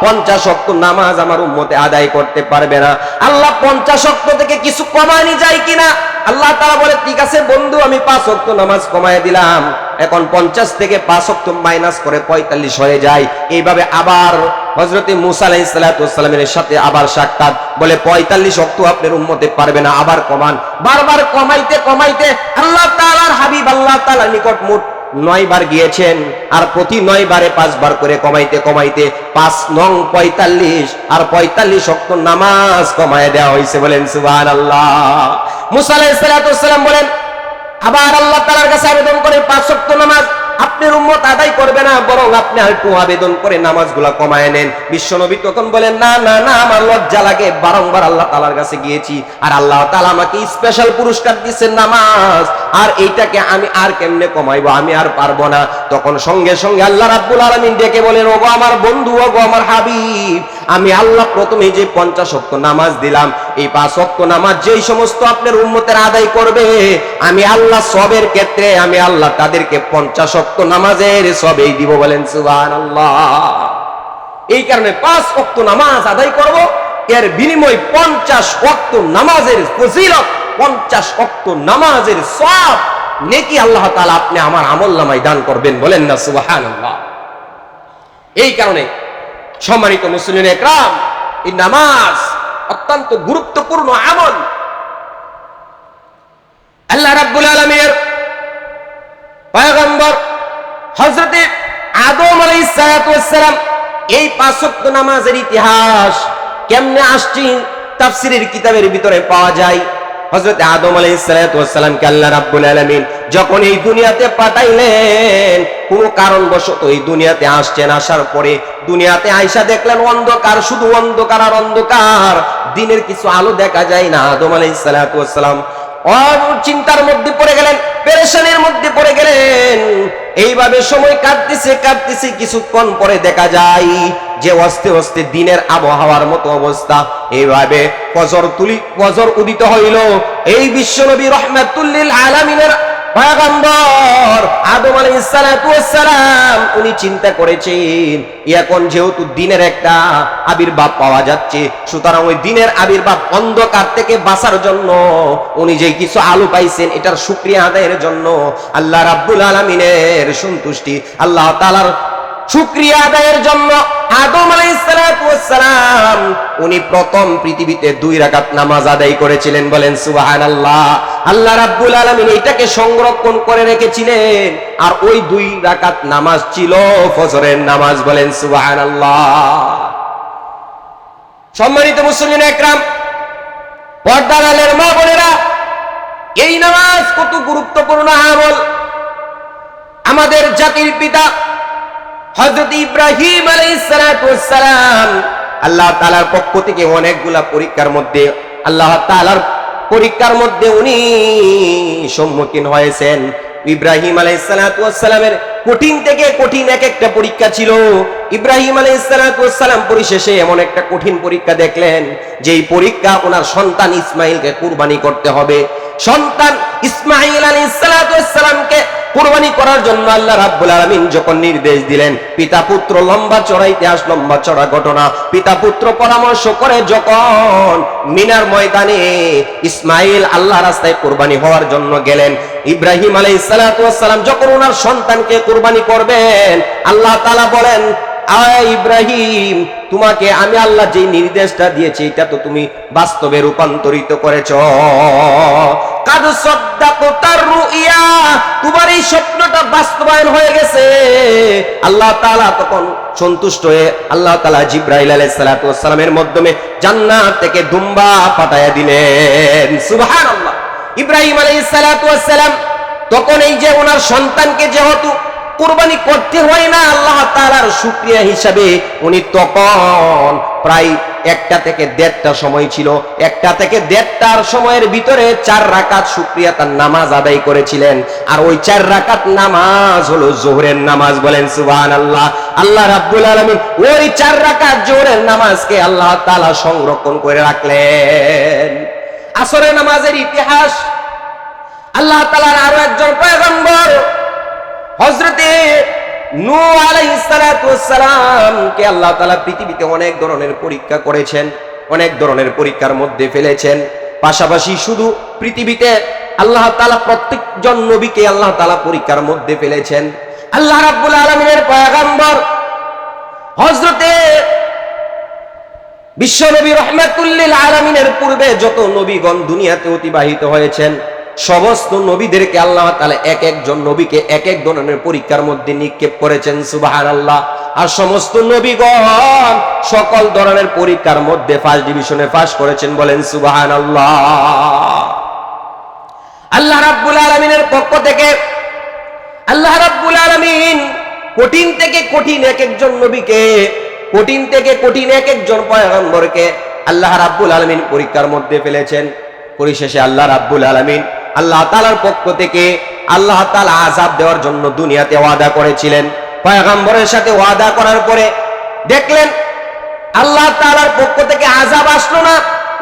50 ওয়াক্ত নামাজ আমার উম্মতে আদায় করতে পারবে না, আল্লাহ 50 ওয়াক্ত থেকে কিছু কমানি যায় কিনা? আল্লাহ তাআলা বলে ঠিক আছে বন্ধু, আমি 5 ওয়াক্ত নামাজ কমায় দিলাম, এখন 50 থেকে 5 ওয়াক্ত মাইনাস করে 45 হয়ে যায়। এইভাবে আবার হযরতে মুসা আলাইহিস সালাতু ওয়াস সালামের সাথে আবার সাক্ষাৎ, বলে 45 ওয়াক্ত আপনার উম্মতে পারবে না, আবার কমান। বারবার কমাইতে কমাইতে আল্লাহ তাআলার হাবিব আল্লাহ তাআলার নিকট মোট 9 বার গিয়েছেন, আর প্রতি 9 বারে 5 বার করে কমাইতে কমাইতে 5 নং 45 আর 45 ওয়াক্ত নামাজ কমায় দেওয়া হয়েছে। বলেন সুবহানাল্লাহ। মুসা আলাইহিস সালাতু ওয়াস সালাম বলেন, আবার আল্লাহ তাআলার কাছে আবেদন করে 5 ওয়াক্ত নামাজ আপনার উম্মত আদায় করবে না, বরং আপনি আরেকটু আবেদন করে নামাজগুলা কমায় নেন। বিশ্বনবী তখন বলেন, না না না, আমার লজ্জা লাগে, বারংবার আল্লাহ তাআলার কাছে গিয়েছি, আর আল্লাহ তাআলা আমাকে স্পেশাল পুরস্কার দিয়েছেন নামাজ, আর এইটাকে আমি আর কেমনে কমাইবো, আমি আর পারবো না। তখন সঙ্গে সঙ্গে আল্লাহ রাব্বুল আলামিন ডেকে বলেন, ওগো আমার বন্ধু, ওগো আমার হাবিব, আমি আল্লাহ প্রথমে যে 50 ওয়াক্ত নামাজ দিলাম, এই 5 ওয়াক্ত নামাজ যেই সমস্ত আপনার উম্মতের আদায় করবে, আমি আল্লাহ সবের ক্ষেত্রে আমি আল্লাহ তাদেরকে 50 ওয়াক্ত নামাজের সবেই দিব। বলেন সুবহানাল্লাহ। এই কারণে 5 ওয়াক্ত নামাজ আদায় করব, এর বিনিময় 50 ওয়াক্ত নামাজের ফজিলত, 50 ওয়াক্ত নামাজের সওয়াব নেকি আল্লাহ তাআলা আপনি আমার আমলনামায় দান করবেন। বলেন না সুবহানাল্লাহ। এই কারণে সম্মানিত মুসলিম একরাম, এই নামাজ অত্যন্ত গুরুত্বপূর্ণ আমল। আল্লাহ রাব্বুল আলামিনের পয়গম্বর হযরতে আদম আলাইহিস সালাতু ওয়াস সালাম এই 5 ওয়াক্ত নামাজের ইতিহাস কেমনে আসছে তাফসীরের কিতাবের ভিতরে পাওয়া যায়। হযরতে আদম আলাইহিস সালাতু ওয়াস সালামকে আল্লাহ রাব্বুল আলামিন যখন এই দুনিয়াতে পাঠাইলেন, কোন কারণবশত এই দুনিয়াতে আসছেন, আসার পরে দুনিয়াতে আয়েশা দেখলেন অন্ধকার, শুধু অন্ধকার আর অন্ধকার, দিনের কিছু আলো দেখা যায় না। আদম আলাইহিস সালাতু ওয়াস সালাম চিন্তার মধ্যে পড়ে গেলেন, পেরেশানির মধ্যে পড়ে গেলেন। এইভাবে সময় কাটতেছে কাটতেছে, কিছুক্ষণ পরে দেখা যায় যে অস্তে অস্তে দিনের আবহাওয়ার মতো অবস্থা। এইভাবে ফজর উদিত হইল। এই বিশ্বনবী রাহমাতুল লিল আলামিনের পয়গম্বর আদম আলাইহিস সালাতু ওয়াস সালাম উনি চিন্তা করেছেন, এখন যেহেতু দিনের একটা আবির্ভাব পাওয়া যাচ্ছে, সুতরাং ওই দিনের আবির্ভাব অন্ধকার থেকে বাঁচার জন্য উনি যে কিছু আলো পাইছেন, এটার শুকরিয়া আদায়ের জন্য আল্লাহ রাব্বুল আলামিনের সন্তুষ্টি, আল্লাহ তাআলার শুকরিয়া আদায়ের জন্য আদম আলাইহিস সালাতু ওয়াস সালাম উনি প্রথম পৃথিবীতে 2 রাকাত নামাজ আদায় করেছিলেন। বলেন সুবহানাল্লাহ। আল্লাহ রাব্বুল আলামিন এটাকে সংরক্ষণ করে রেখেছিলেন, আর ওই 2 রাকাত নামাজ ছিল ফজরের নামাজ। বলেন সুবহানাল্লাহ। সম্মানিত মুসলিম একরাম, পর্দার আলের মা বোনেরা, এই নামাজ কত গুরুত্বপূর্ণ আমল। আমাদের জাতির পিতা হযরত ইব্রাহিম আলাইহিস সালাতু ওয়াস সালাম আল্লাহ তাআলার পক্ষ থেকে অনেকগুলা পরীক্ষার মধ্যে উনি সম্মুখীন হয়েছেন। ইব্রাহিম আলাইহিস সালাতু ওয়াস সালামের কঠিন থেকে কঠিন এক একটা পরীক্ষা ছিল। ইব্রাহিম আলাইহিস সালাতু ওয়াস সালাম পরিশেষে এমন একটা কঠিন পরীক্ষা দেখলেন, যেই পরীক্ষা ওনার সন্তান ইসমাঈলকে কুরবানি করতে হবে। সন্তান ইসমাঈল আলাইহিস সালাতু ওয়াস সালামকে কুরবানি করার জন্য আল্লাহ রাব্বুল আলামিন যখন নির্দেশ দিলেন, পিতা পুত্র লম্বা চড়া ইতিহাস, লম্বা চড়া ঘটনা। পিতা পুত্র পরামর্শ করে যখন মিনার ময়দানে ইসমাঈল আল্লাহ রাস্তায় কুরবানি হওয়ার জন্য গেলেন, ইব্রাহিম আলাইহিস সালাতু ওয়াস সালাম যখন ওনার সন্তানকে কুরবানি করবেন, আল্লাহ তাআলা বলেন, আয় ইব্রাহিম, তোমাকে আমি আল্লাহ যে নির্দেশটা দিয়েছি এটা তো তুমি বাস্তবে রূপান্তরিত করেছো। কাদ সাদ্দাকতার রুইয়া, তোমার এই স্বপ্নটা বাস্তবায়ন হয়ে গেছে। আল্লাহ তাআলা তখন সন্তুষ্ট হয়ে আল্লাহ তাআলা জিবরাইল আলাইহিস সালাতু ওয়াস সালামের মাধ্যমে জান্নাত থেকে দুম্বা পাঠায়া দিলেন। সুবহানাল্লাহ। ইব্রাহিম আলাইহিস সালাতু ওয়াস সালাম তখন এই যে ওনার সন্তানকে যেহেতু কুরবানি করতে হয় না, আল্লাহ তাআলার শুকরিয়া হিসাবে উনি তখন প্রায় 1টা থেকে 1.5টা সময় ছিল, 1টা থেকে 1.5টার সময়ের ভিতরে 4 রাকাত শুকরিয়া তার নামাজ আদায় করেছিলেন। আর ওই 4 রাকাত নামাজ হলো যোহরের নামাজ। বলেন সুবহানাল্লাহ। আল্লাহ রাব্বুল আলামিন ওই 4 রাকাত যোহরের নামাজকে আল্লাহ তাআলা সংরক্ষণ করে রাখলেন। আসরের নামাজের ইতিহাস, আল্লাহ তাআলার আরো একজন পয়গম্বর হযরতে নূহ আলাইহিস সালাতু ওয়াস সালামকে আল্লাহ তাআলা পৃথিবীতে অনেক ধরনের পরীক্ষা করেছেন, অনেক ধরনের পরীক্ষার মধ্যে ফেলেছেন। পাশাপাশি শুধু পৃথিবীতে আল্লাহ তাআলা প্রত্যেকজন নবীকে আল্লাহ তাআলা পরীক্ষার মধ্যে ফেলেছেন। আল্লাহ রাব্বুল আলামিনের পয়গম্বর হযরতে বিশ্বনবী রাহমাতুল লিল আলামিনের পূর্বে যত নবীগণ দুনিয়াতে অতিবাহিত হয়েছেন, সমস্ত নবীদেরকে আল্লাহ তাআলা এক একজন নবীকে এক এক ধরনের পরীক্ষার মধ্যে নিক্ষেপ করেছেন। সুবহানাল্লাহ। আর সমস্ত নবীগণ সকল ধরনের পরীক্ষার মধ্যে ফার্স্ট ডিভিশনে পাস করেছেন। বলেন সুবহানাল্লাহ। আল্লাহ রাব্বুল আলামিনের পক্ষ থেকে আল্লাহ রাব্বুল আলামিন কঠিন থেকে কঠিন এক একজন নবীকে, কঠিন থেকে কঠিন এক একজন পয়গম্বরকে আল্লাহ রাব্বুল আলামিন পরীক্ষার মধ্যে ফেলেছেন। পরিশেষে আল্লাহ রাব্বুল আলামিন আল্লাহ তাআলার পক্ষ থেকে আল্লাহ তাআলা আযাব দেওয়ার জন্য দুনিয়াতে ওয়াদা করেছিলেন। পয়গম্বরের সাথে ওয়াদা করার পরে দেখলেন আল্লাহ তাআলার পক্ষ থেকে আযাব আসলো না।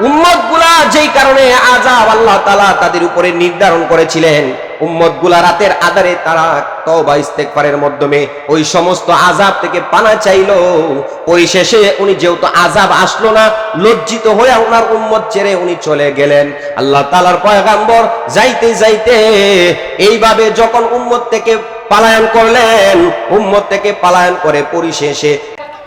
উম্মতগুলা যেই কারণে আযাব আল্লাহ তাআলা তাদের উপরে নির্ধারণ করেছিলেন, উম্মতগুলা রাতের আধারে তারা তওবা ইস্তেগফারের মাধ্যমে ওই সমস্ত আযাব থেকে পানা চাইলো। পরিশেষে উনি যেহেতু আযাব আসলো না, লজ্জিত হয়ে ওনার উম্মত ছেড়ে উনি চলে গেলেন। আল্লাহ তাআলার পয়গম্বর যাইতে যাইতে এইভাবে যখন উম্মত থেকে পালায়ন করলেন, উম্মত থেকে পালায়ন করে পরিশেষে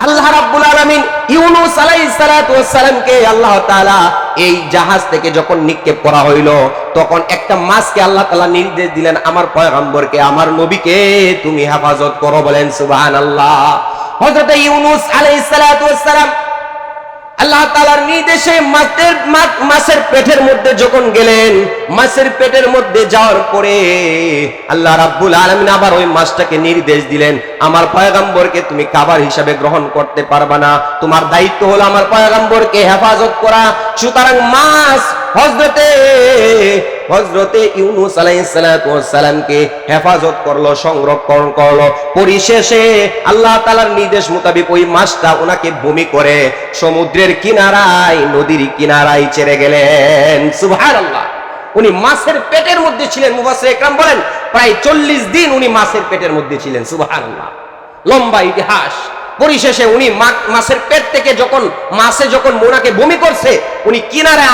আল্লাহ রাব্বুল আলামিন ইউনূস আলাইহিস সালাতু ওয়াস সালামকে আল্লাহ তাআলা এই জাহাজ থেকে যখন নিক্ষেপ করা হইল, তখন একটা মাছকে আল্লাহ তাআলা নির্দেশ দিলেন, আমার পয়গম্বরকে, আমার নবীকে তুমি হেফাজত করো। বলেন সুবহানাল্লাহ। হযরত ইউনূস আলাইহিস সালাতু ওয়াস সালাম আল্লাহ তাআলার নির্দেশে মাছের পেটের মধ্যে যখন গেলেন, মাছের পেটের মধ্যে যাওয়ার পরে আল্লাহ রাব্বুল আলামিন আবার ওই মাছটাকে নির্দেশ দিলেন, আমার পয়গম্বরকে তুমি খাবার হিসাবে গ্রহণ করতে পারবা না, তোমার দায়িত্ব হলো আমার পয়গম্বরকে হেফাজত করা। সুতরাং মাছ হযরতে ইউনূস আলাইহিস সালাতু ওয়াস সালামকে হেফাজত করলো, সংরক্ষণ করলো। পরিশেষে আল্লাহ তাআলার নির্দেশ মোতাবেক ওই মাছটা ওনাকে বমি করে সমুদ্রের কিনারায়, নদীর কিনারায় ছেড়ে গেলেন। সুবহানাল্লাহ। উনি মাছের পেটের মধ্যে ছিলেন। মুফাসসির ইকরাম বলেন প্রায় 40 দিন উনি মাছের পেটের মধ্যে ছিলেন। সুবহানাল্লাহ। লম্বা ইতিহাস। পরিশেষে উনি মাছের পেট থেকে মাছে যখন ওনাকে বমি করছে, উনি কিনারে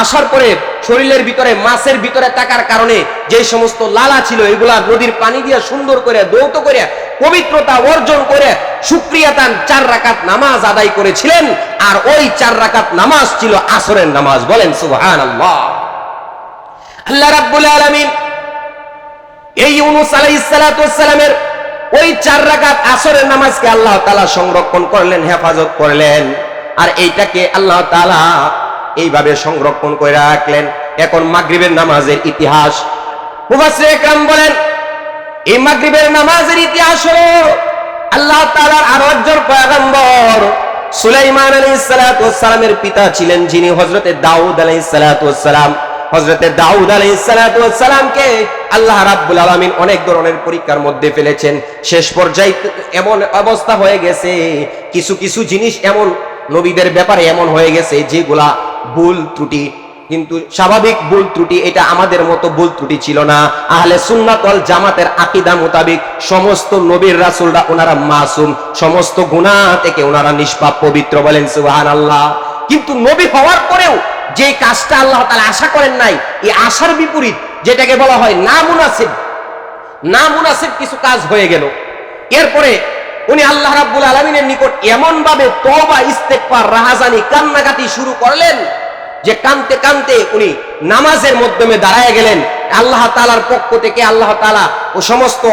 আসার পরে শরীরের ভিতরে মাছের ভিতরে থাকার কারণে যে সমস্ত লালা ছিল এগুলা নদীর পানি দিয়ে সুন্দর করে ধৌত করে পবিত্রতা অর্জন করে শুকরিয়া তান 4 রাকাত নামাজ আদায় করেছিলেন। আর ওই 4 রাকাত নামাজ ছিল আসরের নামাজ। বলেন সুবহানাল্লাহ। আল্লাহ রাব্বুল আলামিন এই ইউনূস আলাইহিস সালাতু ওয়াস সালামের ওই 4 রাকাত আসরের নামাজকে আল্লাহ তাআলা সংরক্ষণ করলেন, হেফাজত করলেন। আর এইটাকে আল্লাহ তাআলা এইভাবে সংরক্ষণ করে রাখলেন। এখন মাগরিবের নামাজের ইতিহাস। মুফাসসির ইকরাম বলেন এই মাগরিবের নামাজের ইতিহাস হলো আল্লাহ তাআলার আরো একজন পয়গম্বর সুলাইমান আলাইহিস সালাতু ওয়াস সালামের পিতা ছিলেন, যিনি হযরতে দাউদ আলাইহিস সালাতু ওয়াস সালাম। হযরতে দাউদ আলাইহিস সালাতু ওয়াস সালামকে আল্লাহ রাব্বুল আলামিন অনেক ধরনের পরীক্ষার মধ্যে ফেলেছেন। শেষ পর্যায়ে এমন অবস্থা হয়ে গেছে, কিছু কিছু জিনিস এমন নবীদের ব্যাপারে এমন হয়ে গেছে যেগুলা ভুল ত্রুটি, কিন্তু স্বাভাবিক ভুল ত্রুটি, এটা আমাদের মতো ভুল ত্রুটি ছিল না। আহলে সুন্নাত ওয়াল জামাতের আকীদা মোতাবেক সমস্ত নবীর রাসূলরা ওনারা মাসুম, সমস্ত গুনাহ থেকে ওনারা নিষ্পাপ, পবিত্র। বলেন সুবহানাল্লাহ। কিন্তু নবী হওয়ার পরেও যে কাজটা আল্লাহ তাআলা আশা করেন নাই, এই আশার বিপরীত যেটাকে বলা হয় না মুনাসিব কিছু কাজ হয়ে গেল। এরপরে উনি আল্লাহ রাব্বুল আলামিনের নিকট এমন ভাবে তওবা, ইস্তেগফার, রাহাজানি, কান্নাকাটি শুরু করলেন যে কাঁদতে কাঁদতে উনি নামাজের মাধ্যমে দাঁড়ায় গেলেন। আল্লাহ তাআলার পক্ষ থেকে আল্লাহ তাআলা ও সমস্ত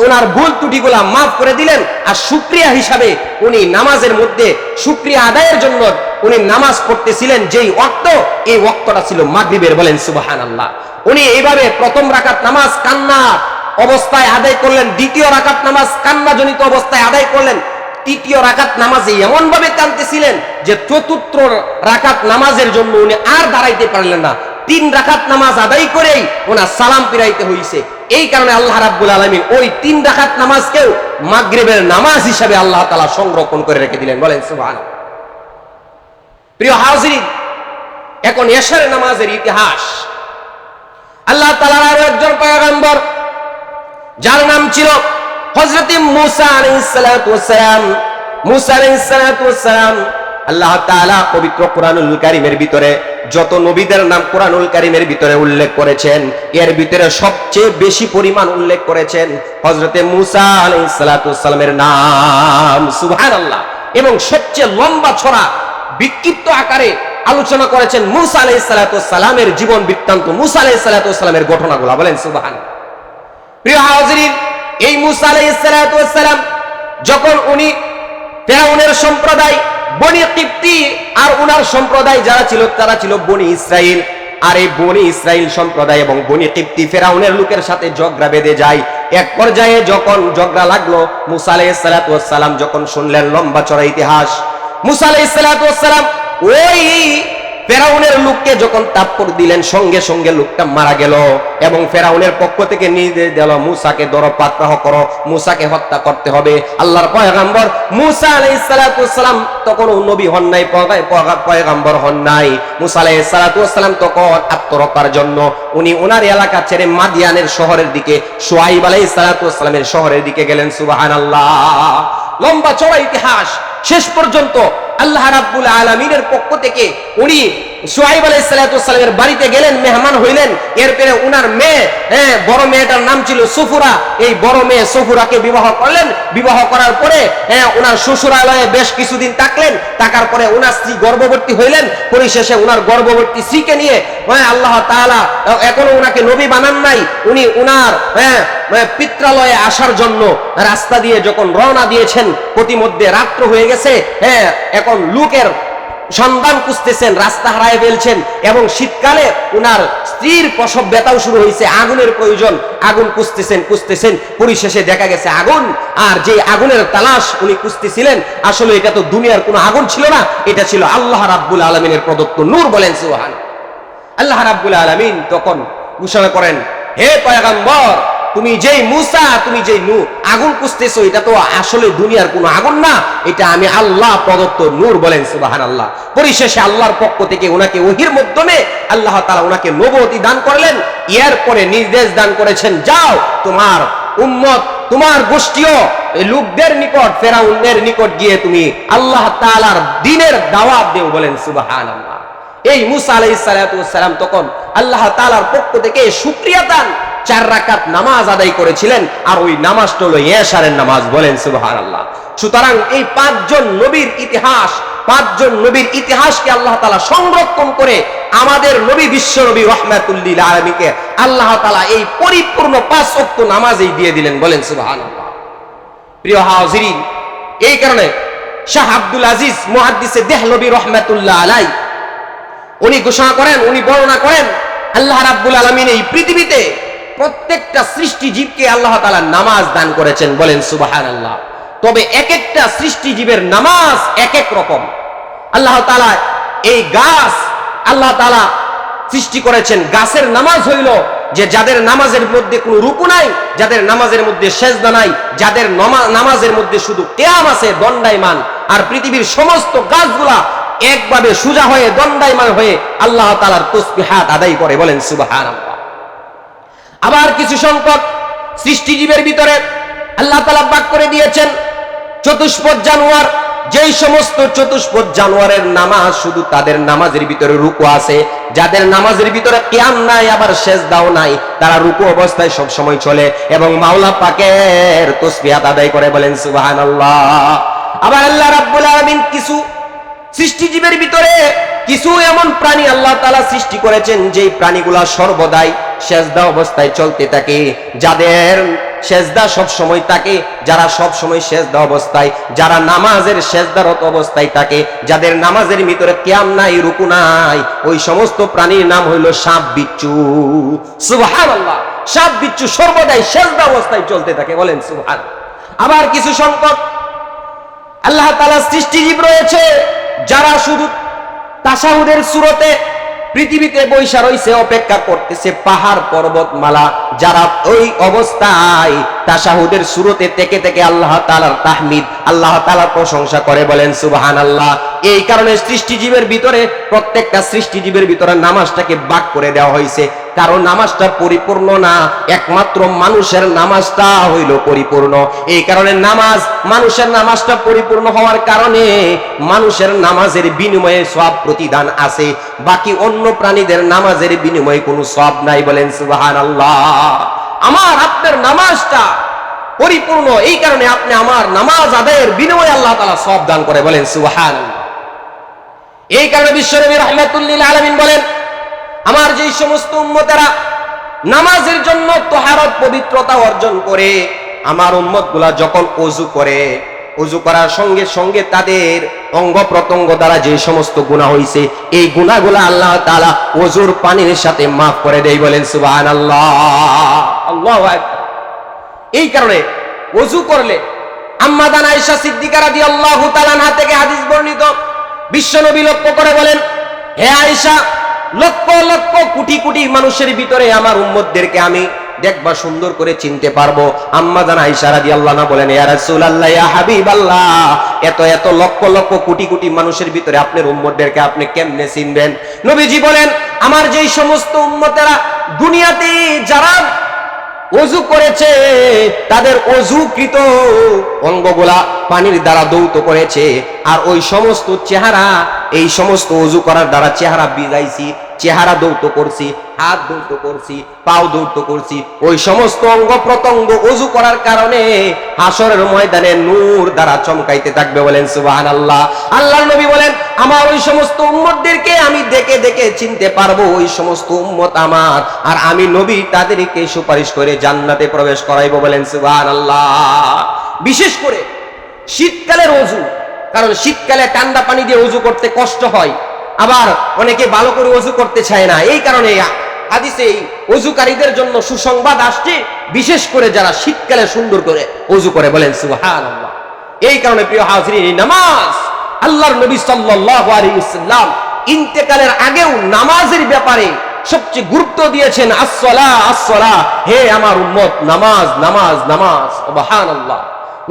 ওনার ভুল ত্রুটিগুলা মাফ করে দিলেন। আর শুকরিয়া হিসাবে উনি নামাজের মধ্যে শুকরিয়া আদায়ের জন্য উনি নামাজ পড়তেছিলেন, যেই ওয়াক্ত, এই ওয়াক্তটা ছিল মাগরিবের। বলেন সুবহানাল্লাহ। উনি এইভাবে প্রথম রাকাত নামাজ কান্না অবস্থায় আদায় করলেন, দ্বিতীয় রাকাত নামাজ কান্নাজনিত অবস্থায় আদায় করলেন, তৃতীয় রাকাত নামাজে এমন ভাবে কাঁদতেছিলেন যে চতুর্থ রাকাত নামাজের জন্য উনি আর দাঁড়াইতে পারলেন না। 3 রাকাত নামাজ আদায় করেই ওনার সালাম ফিরাইতে হইছে। এই কারণে আল্লাহ রাব্বুল আলামিন ওই 3 রাকাত নামাজকেও মাগরিবের নামাজ হিসাবে আল্লাহ তাআলা সংরক্ষণ করে রেখে দিলেন। বলেন সুবহানাল্লাহ। প্রিয় হাজিরিন, এখন এশার নামাজের ইতিহাস। আল্লাহ তাআলার আরো একজন পয়গম্বর যার নাম ছিল হযরত মুসা আলাইহিস সালাতু ওয়াস সালাম আল্লাহ তাআলা পবিত্র কোরআনুল কারীমের ভিতরে যত নবীদের নাম কোরআনুল কারীমের ভিতরে উল্লেখ করেছেন, এর ভিতরে সবচেয়ে বেশি পরিমাণ উল্লেখ করেছেন হযরত মুসা আলাইহিস সালাতু ওয়াস সালামের নাম। সুবহানাল্লাহ। এবং সবচেয়ে লম্বা ছড়া বিক্ষিপ্ত আকারে আলোচনা করেছেন মুসা আলাইহিস সালাতু ওয়াস সালামের জীবন বৃত্তান্ত, মুসা আলাইহিস সালাতু ওয়াস সালামের ঘটনাগুলো। বলেন সুবহানাল্লাহ। প্রিয় হাজিরিন, এই মুসা আলাইহিস সালাতু ওয়াস সালাম যখন উনি ফিরআউনের সম্প্রদায় বনি কিপ্তি আর উনার সম্প্রদায় যারা ছিল তারা ছিল বনি ইসরাইল, আর এই বনি ইসরাইল সম্প্রদায় এবং বনি কিপ্তি ফিরআউনের লোকের সাথে ঝগড়া বেঁধে যায়। এক পর্যায়ে যখন ঝগড়া লাগলো, মুসা আলাইহিস সালাতু ওয়াস সালাম যখন শুনলেন লম্বা চড়া ইতিহাস, মুসা আলাইহিস সালাতু ওয়াস সালাম ওই ফিরআউনের লোককে যখন তাপ্পর দিলেন, সঙ্গে সঙ্গে লোকটা মারা গেল এবং ফিরআউনের পক্ষ থেকে নির্দেশ দিল মুসাকে ধরো, পাকড়াও করো, মুসাকে হত্যা করতে হবে। আল্লাহর পয়গম্বর মুসা আলাইহিস সালাতু ওয়াস সালাম তখন নবী হন নাই, পয়গম্বর হন নাই। মুসা আলাইহিস সালাতু ওয়াস সালাম তখন আত্মরক্ষার জন্য উনি ওনার এলাকা ছেড়ে মাদিয়ানের শহরের দিকে, শুআইব আলাইহিস সালাতু ওয়াস সালামের শহরের দিকে গেলেন। সুবহানাল্লাহ। লম্বা চড়া ইতিহাস। শেষ পর্যন্ত আল্লাহ রাব্বুল আলামিনের পক্ষ থেকে উনি শুআইব আলাইহিস সালাতু ওয়াস সালামের বাড়িতে গেলেন, মেহমান হইলেন। এরপরে উনার মেয়ে, বড় মেয়েটার নাম ছিল সুফুরা, এই বড় মেয়ে সুফুরাকে বিবাহ করলেন। বিবাহ করার পরে উনার শ্বশুরালয়ে বেশ কিছুদিন থাকলেন। থাকার পরে উনার স্ত্রী গর্ভবতী হইলেন। পরিশেষে উনার গর্ভবতী স্ত্রীকে নিয়ে আল্লাহ তাআলা এখনো উনাকে নবী বানান নাই, উনি উনার পিত্রালয়ে আসার জন্য রাস্তা দিয়ে যখন রওনা দিয়েছেন, প্রতিমধ্যে রাত্র হয়ে গেছে। এখন লোকের সন্ধান খুঁজতেছেন, রাস্তা হারায় ফেলছেন এবং শীতকালে উনার স্ত্রীর প্রসব ব্যথাও শুরু হয়েছে, আগুনের প্রয়োজন। আগুন খুঁজতেছেন, পরিশেষে দেখা গেছে আগুন। আর যে আগুনের তালাশ উনি খুঁজতেছিলেন, আসলে এটা তো দুনিয়ার কোনো আগুন ছিল না, এটা ছিল আল্লাহ রাব্বুল আলামিনের প্রদত্ত নূর। বলেন সুবহানাল্লাহ। আল্লাহ রাব্বুল আলামিন তখন ঘোষণা করেন, হে পয়গম্বর, তুমি যেই মুসা, তুমি যেই নূর আগুন খুঁজতেছো, এটা তো আসলে দুনিয়ার কোনো আগুন না, এটা আমি আল্লাহ প্রদত্ত নূর। বলেন সুবহানাল্লাহ। পরিশেষে আল্লাহর পক্ষ থেকে ওনাকে ওহীর মাধ্যমে আল্লাহ তাআলা ওনাকে নবুয়তি দান করলেন। এরপরে নির্দেশ দান করেছেন, যাও তোমার উম্মত, তোমার গোষ্ঠীও লোকদের নিকট, ফিরআউনের নিকট গিয়ে তুমি আল্লাহ তাআলার দ্বীনের দাওয়াত দেও। বলেন সুবহানাল্লাহ। এই মুসা আলাইহিস সালাতু ওয়াস সালাম তখন আল্লাহ তাআলার পক্ষ থেকে শুকরিয়া দান 4 রাকাত নামাজ আদায় করেছিলেন, আর ওই নামাজটা হলো এশারের নামাজ। বলেন সুবহানাল্লাহ। সুতরাং এই 5 জন নবীর ইতিহাসকে আল্লাহ তাআলা সংরক্ষণ করে আমাদের নবী, বিশ্ব নবী রাহমাতুল লিল আলামিনকে আল্লাহ তাআলা এই পরিপূর্ণ 5 ওয়াক্ত নামাজই দিয়ে দিলেন। বলেন সুবহানাল্লাহ। প্রিয় হাজিরিন, এই কারণে শাহ আব্দুল আজিজ মুহাদ্দিসে দেহলভী রাহমাতুল্লাহ আলাইহি উনি ঘোষণা করেন, উনি বর্ণনা করেন, আল্লাহ রাব্বুল আলামিন এই পৃথিবীতে প্রত্যেকটা সৃষ্টি জীবকে আল্লাহ তাআলা নামাজ দান করেছেন। বলেন সুবহানাল্লাহ। তবে এক একটা সৃষ্টি জীবের নামাজ এক এক রকম। আল্লাহ তাআলা এই গাছ আল্লাহ তাআলা সৃষ্টি করেছেন, গাছের নামাজ হইল যে যাদের নামাজের মধ্যে কোনো রুকু নাই, যাদের নামাজের মধ্যে সেজদা নাই, যাদের নামাজের মধ্যে শুধু কিয়াম আছে, দণ্ডায়মান। আর পৃথিবীর সমস্ত গাছগুলা একভাবে সোজা হয়ে দণ্ডায়মান হয়ে আল্লাহ তাআলার তাসবিহাত আদায় করে। বলেন সুবহানাল্লাহ। আবার কিছু সংখ্যক সৃষ্টিজীবের ভিতরে আল্লাহ তাআলা ভাগ করে দিয়েছেন চতুষ্পদ জানোয়ার। যেই সমস্ত চতুষ্পদ জানোয়ারের নামাজ শুধু তাদের নামাজের ভিতরে রুকু আছে, যাদের নামাজের ভিতরে কিয়াম নাই, আবার সেজদাও নাই, তারা রুকু অবস্থায় সব সময় চলে এবং মাওলা পাকের তাসবিহাত আদায় করে। বলেন সুবহানাল্লাহ। আবার আল্লাহ রাব্বুল আলামিন কিছু সৃষ্টিজীবের ভিতরে কিছু এমন প্রাণী আল্লাহ তাআলা সৃষ্টি করেছেন, যেই প্রাণীগুলা সর্বদাই সেজদা অবস্থায় চলতে থাকে, যাদের সেজদা সব সময় থাকে, যারা সব সময় সেজদা অবস্থায়, যারা নামাজের সেজদারত অবস্থায় থাকে, যাদের নামাজের ভিতরে কিয়াম নাই, রুকু নাই, ওই সমস্ত প্রাণীর নাম হইল সাপ বিচ্ছু। সুবহানাল্লাহ। সাপ বিচ্ছু সর্বদাই সেজদা অবস্থায় চলতে থাকে। বলেন সুবহানাল্লাহ। আবার কিছু সংখ্যক আল্লাহ তাআলা সৃষ্টিজীব রয়েছে, যারা শুধু তাশাহুদের সূরতে পৃথিবীতে বৈশা রইছে, অপেক্ষা করতেছে পাহাড় পর্বতমালা, যারা ওই অবস্থায় তাশাহুদের সূরতে থেকে থেকে আল্লাহ তাআলার তাহমিদ, আল্লাহ তাআলার প্রশংসা করে। বলেন সুবহানাল্লাহ। এই কারণে সৃষ্টিজীবের ভিতরে প্রত্যেকটা সৃষ্টিজীবের ভিতরে নামাজটাকে ভাগ করে দেওয়া হয়েছে। কারো নামাজটা পরিপূর্ণ না, একমাত্র মানুষের নামাজটা হইল পরিপূর্ণ। এই কারণে মানুষের নামাজটা পরিপূর্ণ হওয়ার কারণে মানুষের নামাজের বিনিময়ে সওয়াব প্রতিদান আছে, বাকি অন্য প্রাণীদের নামাজের বিনিময়ে কোনো সওয়াব নাই। বলেন সুবহানাল্লাহ। আমার আপনার নামাজটা পরিপূর্ণ, এই কারণে আপনি আমার নামাজ আদায়ের বিনিময়ে আল্লাহ তাআলা সওয়াব দান করে। বলেন সুবহানাল্লাহ। এই কারণে বিশ্বনবী রাহমাতুল লিল আলামিন বলেন, আমার যেই সমস্ত উম্মতেরা নামাজের জন্য তাহারত পবিত্রতা অর্জন করে, আমার উম্মতগুলা যখন ওযু করে, ওযু করার সঙ্গে সঙ্গে তাদের অঙ্গ প্রত্যঙ্গ দ্বারা যে সমস্ত গুনাহ হইছে, এই গুনাহগুলা আল্লাহ তাআলা ওযুর পানির সাথে maaf করে দেয়। বলেন সুবহানাল্লাহ, আল্লাহু আকবার। এই কারণে ওযু করলে, আম্মা জান আয়েশা সিদ্দিকা রাদিয়াল্লাহু তাআলা আনহা থেকে হাদিস বর্ণিত, বিশ্বনবী লক্ষ্য করে বলেন, হে আয়েশা, লক্ষ লক্ষ কোটি কোটি মানুষের ভিতরে আমার উম্মতদেরকে আমি দেখবা সুন্দর করে চিনতে পারবো। আম্মা জান আয়েশা রাদিয়াল্লাহু আনহা বলেন, ইয়া রাসূলুল্লাহ, ইয়া হাবিবাল্লাহ, এত এত লক্ষ লক্ষ কোটি কোটি মানুষের ভিতরে আপনার উম্মতদেরকে আপনি কেমনে চিনবেন? নবীজি বলেন, আমার যেই সমস্ত উম্মতেরা দুনিয়াতে যারা ওযু করেছে, তাদের ওযুকৃত অঙ্গগুলা পানির দ্বারা ধৌত করেছে, আর ওই সমস্ত চেহারা, এই সমস্ত ওযু করার দ্বারা চেহারা ভিজাইছি, চেহারা ধৌত করছি, হাত ধৌত করছি, পাও ধৌত করছি, ওই সমস্ত অঙ্গ প্রত্যঙ্গ ওযু করার কারণে হাসরের ময়দানে নূর দ্বারা চমকাইতে থাকবে। বলেন সুবহানাল্লাহ। আল্লাহর নবী বলেন, আমার ওই সমস্ত উম্মতদেরকে আমি দেখে দেখে চিনতে পারবো, ওই সমস্ত উম্মত আমার, আর আমি নবী তাদেরকে সুপারিশ করে জান্নাতে প্রবেশ করাইবো। বলেন সুবহানাল্লাহ। বিশেষ করে শীতকালের ওযু, কারণ শীতকালে ঠান্ডা পানি দিয়ে ওযু করতে কষ্ট হয়, আবার অনেকে ভালো করে ওযু করতে চায় না। এই কারণে হাদিসে এই ওযুকারীদের জন্য সুসংবাদ আসছে, বিশেষ করে যারা শীতকালে সুন্দর করে ওযু করে। বলেন সুবহানাল্লাহ। এই কারণে প্রিয় হাজিরিন, এই নামাজ, আল্লাহর নবী সাল্লাল্লাহু আলাইহি ওয়াসাল্লাম ইন্তেকালের আগেও নামাজের ব্যাপারে সবচেয়ে গুরুত্ব দিয়েছেন। আসসালাহ আসসালাহ, হে আমার উম্মত, নামাজ নামাজ নামাজ। সুবহানাল্লাহ।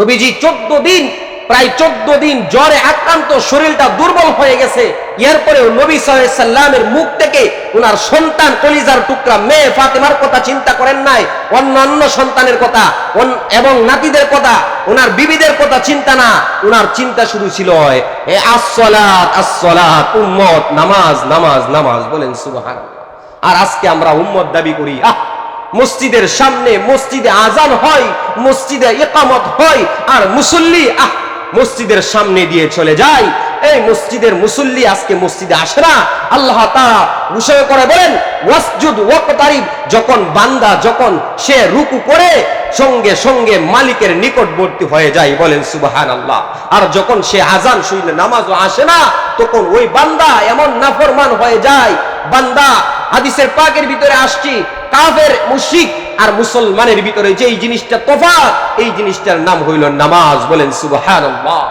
নবীজি 14 দিন, প্রায় 14 দিন জ্বরে আক্রান্ত, শরীরটা দুর্বল হয়ে গেছে। এরপরেও নবী সাল্লাল্লাহু আলাইহি সাল্লামের মুখ থেকে ওনার সন্তান, কলিজার টুকরা মেয়ে ফাতেমার কথা চিন্তা করেন নাই, অন্যান্য সন্তানের কথা এবং নাতিদের কথা, ওনার বিবিদের কথা চিন্তা না, ওনার চিন্তা শুরু ছিল আসসালাত আসসালাত, উম্মত, নামাজ নামাজ নামাজ। বলেন সুবহানাল্লাহ। আর আজকে আমরা উম্মত দাবি করি, মসজিদের সামনে মসজিদে আজান হয়, মসজিদে ইকামত হয়, আর মুসল্লি মসজিদের সামনে দিয়ে চলে যায়। এই মসজিদের মুসল্লি আজকে মসজিদে আসে না। আল্লাহ তাআলা ঘোষণা করে বলেন, ওয়াসজুদ ওয়াকতারিব, যখন বান্দা যখন সে রুকু করে সঙ্গে সঙ্গে মালিকের নিকটবর্তী হয়ে যায়। বলেন সুবহানাল্লাহ। আর যখন সে আজান শুনলে নামাজও আসে না, তখন ওই বান্দা এমন নাফরমান হয়ে যায়। বান্দা, হাদিসের পাকের ভিতরে আসছি, কাফের মুশরিক আর মুসলমানের ভিতরে যেই জিনিসটা তফাৎ, এই জিনিসটার নাম হইল নামাজ। বলেন সুবহানাল্লাহ।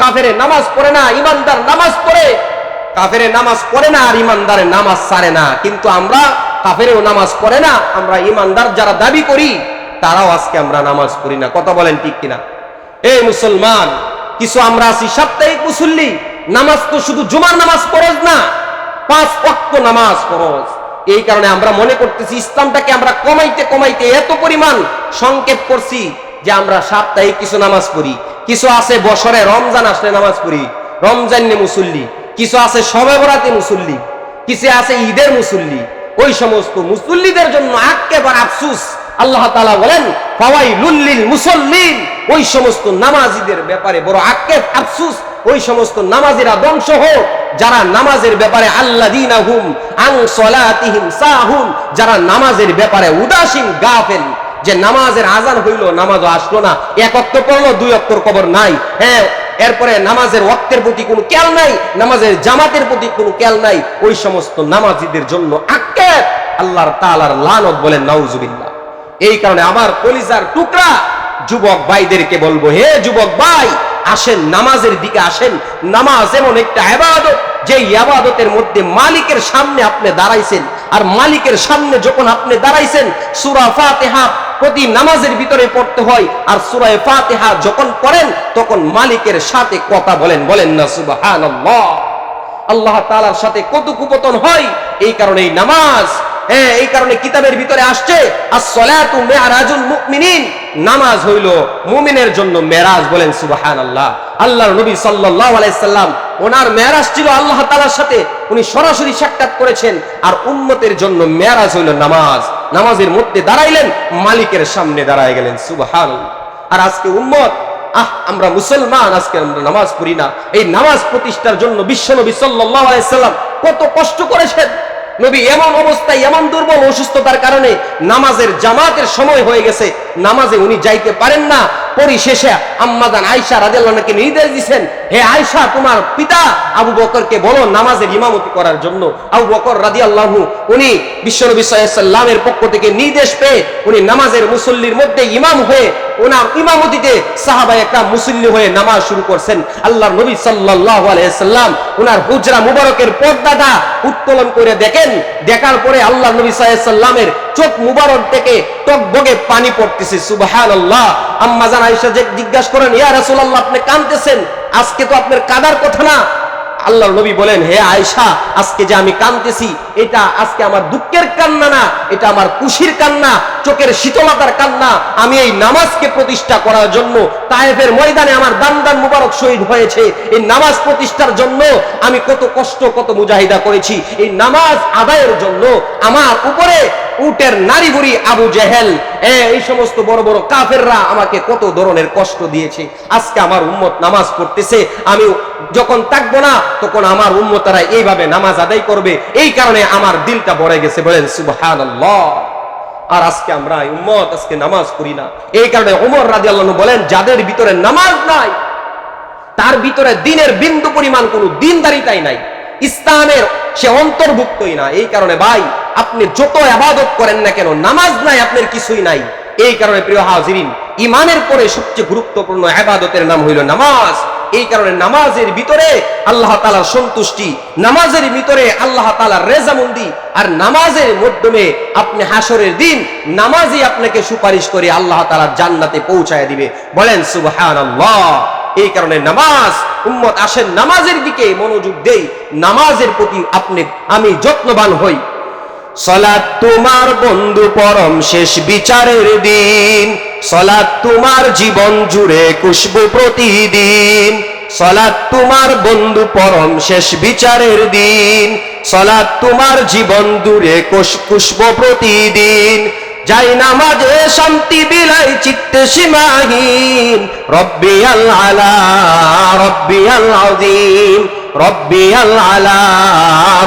কাফের নামাজ পড়ে না, ইমানদার নামাজ পড়ে। কাফের নামাজ পড়ে না আর ইমানদারের নামাজ ছাড়ে না, কিন্তু আমরা কাফেরও নামাজ পড়ে না, আমরা ইমানদার যারা দাবি করি তারাও আজকে আমরা নামাজ পড়ি না। কথা বলেন ঠিক কিনা? এই মুসলমান, কিছু আমরা আছি সাপ্তাহিক মুসল্লি, নামাজ তো শুধু জুমার নামাজ ফরজ না, 5 ওয়াক্ত নামাজ ফরজ। এই কারণে আমরা মনে করতেছি ইসলামটাকে আমরা কমাইতে কমাইতে এত পরিমাণ সংক্ষেপ করছি যে আমরা সাপ্তাহিক কিছু নামাজ পড়ি, কিছু আছে বছরে রমজান আসলে নামাজ পড়ি, রমজানে মুসল্লি, কিছু আছে শবে বরাতে মুসল্লি, কিছু আছে ঈদের মুসল্লি। ওই সমস্ত মুসল্লিদের জন্য একেবারে আফসোস। আল্লাহ তাআলা বলেন, ফাওয়াইলুল লিল মুসাল্লিন, ওই সমস্ত নামাজীদের ব্যাপারে বড় আক্ষেপ, আফসোস। ওই সমস্ত নামাজিরা ধ্বংস হোক যারা নামাজের ব্যাপারে আল্লাযীনা হুম আন সালাতিহিম সাহুন, যারা নামাজের ব্যাপারে উদাসীন, গাফেল। যে নামাজের আজান হইল, নামাজও আসলো না, 1 ওয়াক্ত পড়লো, 2 ওয়াক্তের খবর নাই। হ্যাঁ, এরপরে নামাজের ওয়াক্তের প্রতি কোনো খেয়াল নাই, নামাজের জামাতের প্রতি কোনো খেয়াল নাই। ওই সমস্ত নামাজীদের জন্য আক্ষেপ, আল্লাহর তাআলার লানত। বলেন নাউজুবিল্লাহ। এই কারণে আমার কলিজার টুকরা যুবক ভাইদেরকে বলবো, হে যুবক ভাই, আসেন নামাজের দিকে আসেন। নামাজ এমন একটা ইবাদত, যে ইবাদতের মধ্যে মালিকের সামনে আপনি দাঁড়াইছেন, আর মালিকের সামনে যখন আপনি দাঁড়াইছেন, সূরা ফাতিহা প্রতি নামাজের ভিতরে পড়তে হয়, আর সূরা ফাতিহা যখন পড়েন তখন মালিকের সাথে কথা বলেন। বলেন না সুবহানাল্লাহ। আল্লাহ তাআলার সাথে কথোপকথন হয়। এই কারণে এই নামাজ এই কারণে কিতাবের ভিতরে আসছে আস-সালাতু মি'রাজুল মুমিনিন, নামাজ হইল মুমিনের জন্য মেরাজ। বলেন সুবহানাল্লাহ। আল্লাহর নবী সাল্লাল্লাহু আলাইহি সাল্লাম ওনার মেরাজ ছিল আল্লাহ তাআলার সাথে, উনি সরাসরি সাক্ষাৎ করেছেন। আর উম্মতের জন্য মেরাজ হইল নামাজ। নামাজের মধ্যে দাঁড়াইলেন, মালিকের সামনে দাঁড়ায় গেলেন। সুবহানাল্লাহ। আর আজকে উম্মত, আমরা মুসলমান, আজকে আমরা নামাজ পড়ি না। এই নামাজ প্রতিষ্ঠার জন্য বিশ্বনবী সাল্লাল্লাহু আলাইহি সাল্লাম কত কষ্ট করেছেন। নবী এমন অবস্থায়, এমন দুর্বল অসুস্থতার কারণে নামাজের জামাতের সময় হয়ে গেছে, নামাজে উনি যাইতে পারেন না। পরিশেষে আম্মাজান আয়েশা রাদিয়াল্লাহু আনহাকে নির্দেশ দিয়েছেন, হে আয়েশা, তোমার পিতা আবু বকরকে বলো নামাজের ইমামতি করার জন্য। আবু বকর রাদিয়াল্লাহু উনি বিশ্বনবী সাল্লাল্লাহু আলাইহি সাল্লামের পক্ষ থেকে নির্দেশ পেয়ে উনি নামাজের মুসল্লির মধ্যে ইমাম হয়ে ওনার ইমামতিতে সাহাবায়ে একরাম মুসল্লি হয়ে নামাজ শুরু করছেন। আল্লাহর নবী সাল্লাল্লাহু আলাইহি সাল্লাম ওনার হুজরা মুবারকের পর্দাটা উত্তোলন করে দেখেন। দেখার পরে আল্লাহর নবী সাল্লাল্লাহু আলাইহি সাল্লামের চোখ মুবারক থেকে টকবগে পানি পড়তেছে। সুবহানাল্লাহ। আম্মা জান আয়েশা জিজ্ঞাসা করেন, ইয়া রাসূলুল্লাহ, আপনি কাঁদতেছেন, আজকে তো আপনার কাঁদার কথা না। আল্লাহর নবী বলেন, হে আয়েশা, আজকে যে আমি কাঁদতেছি এটা আজকে আমার দুঃখের কান্না না, এটা আমার খুশির কান্না, চোখের শীতলতার কান্না। আমি এই নামাজকে প্রতিষ্ঠা করার জন্য তায়েফের ময়দানে আমার দান মুবারক শহীদ হয়েছে। এই নামাজ প্রতিষ্ঠার জন্য আমি কত কষ্ট, কত মুজাহিদা করেছি। এই নামাজ আদায়ের জন্য আমার উপরে উটের নারী বুড়ি আবু জেহেল, এই সমস্ত বড় বড় কাফেররা আমাকে কত ধরনের কষ্ট দিয়েছে। আজকে আমার উম্মত নামাজ পড়তেছে, আমি যখন থাকবো না তখন আমার উম্মতরা এইভাবে নামাজ আদায় করবে। এই কারণে আমার দিলটা ভরে গেছে। বলেন সুবহানাল্লাহ। আর আজকে আমরা উম্মত আজকে নামাজ পড়ি না। এই কারণে ওমর রাদিয়াল্লাহু আনহু বলেন, যাদের ভিতরে নামাজ নাই তার ভিতরে দিনের বিন্দু পরিমাণ কোনো দিনদারিতাই নাই, ইসলামের সে অন্তর্ভুক্তই না। এই কারণে ভাই, আপনি যত ইবাদত করেন না কেন, নামাজ নাই আপনার কিছুই নাই। এই কারণে প্রিয় হাজিরিন, ঈমানের পরে সবচেয়ে গুরুত্বপূর্ণ ইবাদতের নাম হইল নামাজ। এই কারণে নামাজের ভিতরে আল্লাহ তাআলার সন্তুষ্টি, নামাজের ভিতরে আল্লাহ তাআলার রেজামন্দি, আর নামাজের মাধ্যমে আপনি হাসরের দিন নামাজই আপনাকে সুপারিশ করে আল্লাহ তাআলার জান্নাতে পৌঁছায় দিবে। বলেন সুবহানাল্লাহ। এই কারণে নামাজ, উম্মত আসেন নামাজের দিকে মনোযোগ দেই, নামাজের প্রতি আমি যত্নবান হই। সালাত তোমার বন্ধু পরম শেষ বিচারের দিন, সালাত তোমার জীবন জুড়ে খুশবু প্রতিদিন। সালাত তোমার বন্ধু পরম শেষ বিচারের দিন, সালাত তোমার জীবন জুড়ে খুশবু প্রতিদিন। যাই নামাজে শান্তি বিলাই চিত্তে সীমাহীন, রব্বিয়াল আলা রব্বিয়াল আযীম, রব্বিয়াল আলা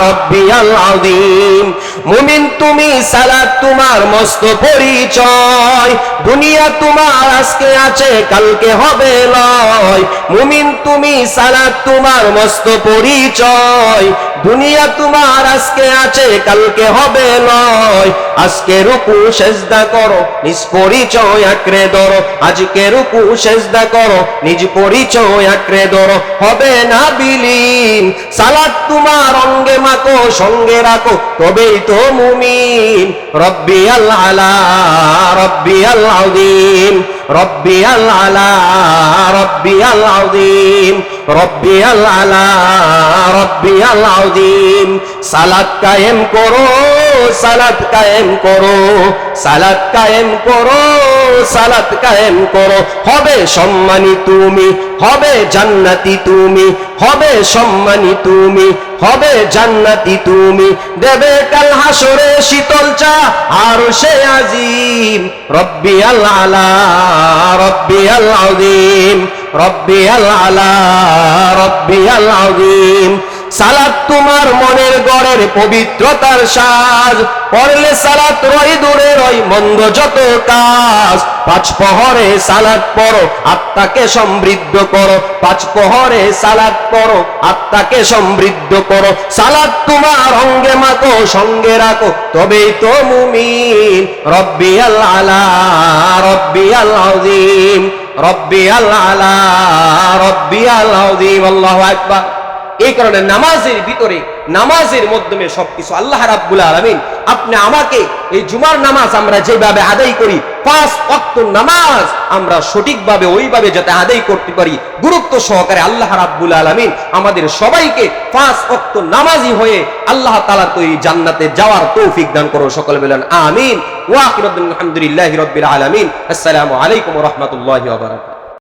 রব্বিয়াল আযীম। মুমিন তুমি, সালাত তোমার মস্ত পরিচয়, দুনিয়া তোমার আজকে আছে কালকে হবে লয়। মুমিন তুমি, সালাত তোমার মস্ত পরিচয়, দুনিয়া তোমার আজকে আছে কালকে হবে লয়। আজকে রুকু সেজদা করো, নিজ পরিচয় আঁকড়ে ধরো। আজকে রুকু সেজদা করো, নিজ পরিচয় আঁকড়ে ধরো, হবে না বিলীন। সালাত তোমার অঙ্গে মাখো, সঙ্গে রাখো, তবেই তো মুমিন। রব্বিয়াল আলা রব্বিয়াল আযীম, রব্বিয়াল আলা রব্বিয়াল আযীম, রব্বিয়াল আলা রব্বিয়াল আযীম। সালাত কায়েম করো, সালাত কায়েম করো, সালাত কায়েম করো, সালাত কায়েম করো। হবে সম্মানী তুমি, হবে জান্নাতি তুমি, হবে সম্মানী তুমি, হবে জান্নাতি তুমি। দেবে কাল হাসরে শীতল চা আরশে আজিম। রব্বিয়াল আলা রব্বিয়াল আযীম, রব্বিয়াল আলা রব্বিয়াল আযীম। সালাত তোমার মনের গড়ের পবিত্রতার সাজ, পড়লে সালাত রয় দূরে রয় মন্দ যত কাজ। পাঁচ প্রহরে সালাত পড়ো, আত্মাকে সমৃদ্ধ করো। পাঁচ প্রহরে সালাত পড়ো, আত্মাকে সমৃদ্ধ করো। সালাত তোমার অঙ্গে মাখো, সঙ্গে রাখো, তবেই তো মুমিন। রব্বিয়াল আলা রব্বিয়াল আযীম, রব্বিয়াল আলা রব্বিয়াল আযীম। আল্লাহু আকবার। এই কারণে নামাজের ভিতরে, নামাজের মাধ্যমে সবকিছু। আল্লাহ রাব্বুল আলামিন আপনি আমাকে এই জুমার নামাজ আমরা যেভাবে আদায় করি, 5 ওয়াক্ত নামাজ আমরা সঠিকভাবে ওইভাবে যাতে আদায় করতে পারি গুরুত্ব সহকারে, আল্লাহ রাব্বুল আলামিন আমাদের সবাইকে 5 ওয়াক্ত নামাজি হয়ে আল্লাহ তাআলার তৈরি জান্নাতে যাওয়ার তৌফিক দান করুন। সকলে বলেন আমিন। ওয়া আখিরু আলহামদুলিল্লাহি রাব্বিল আলামিন। আসসালামু আলাইকুম ওয়া রাহমাতুল্লাহি ওয়া বারাকাতুহু।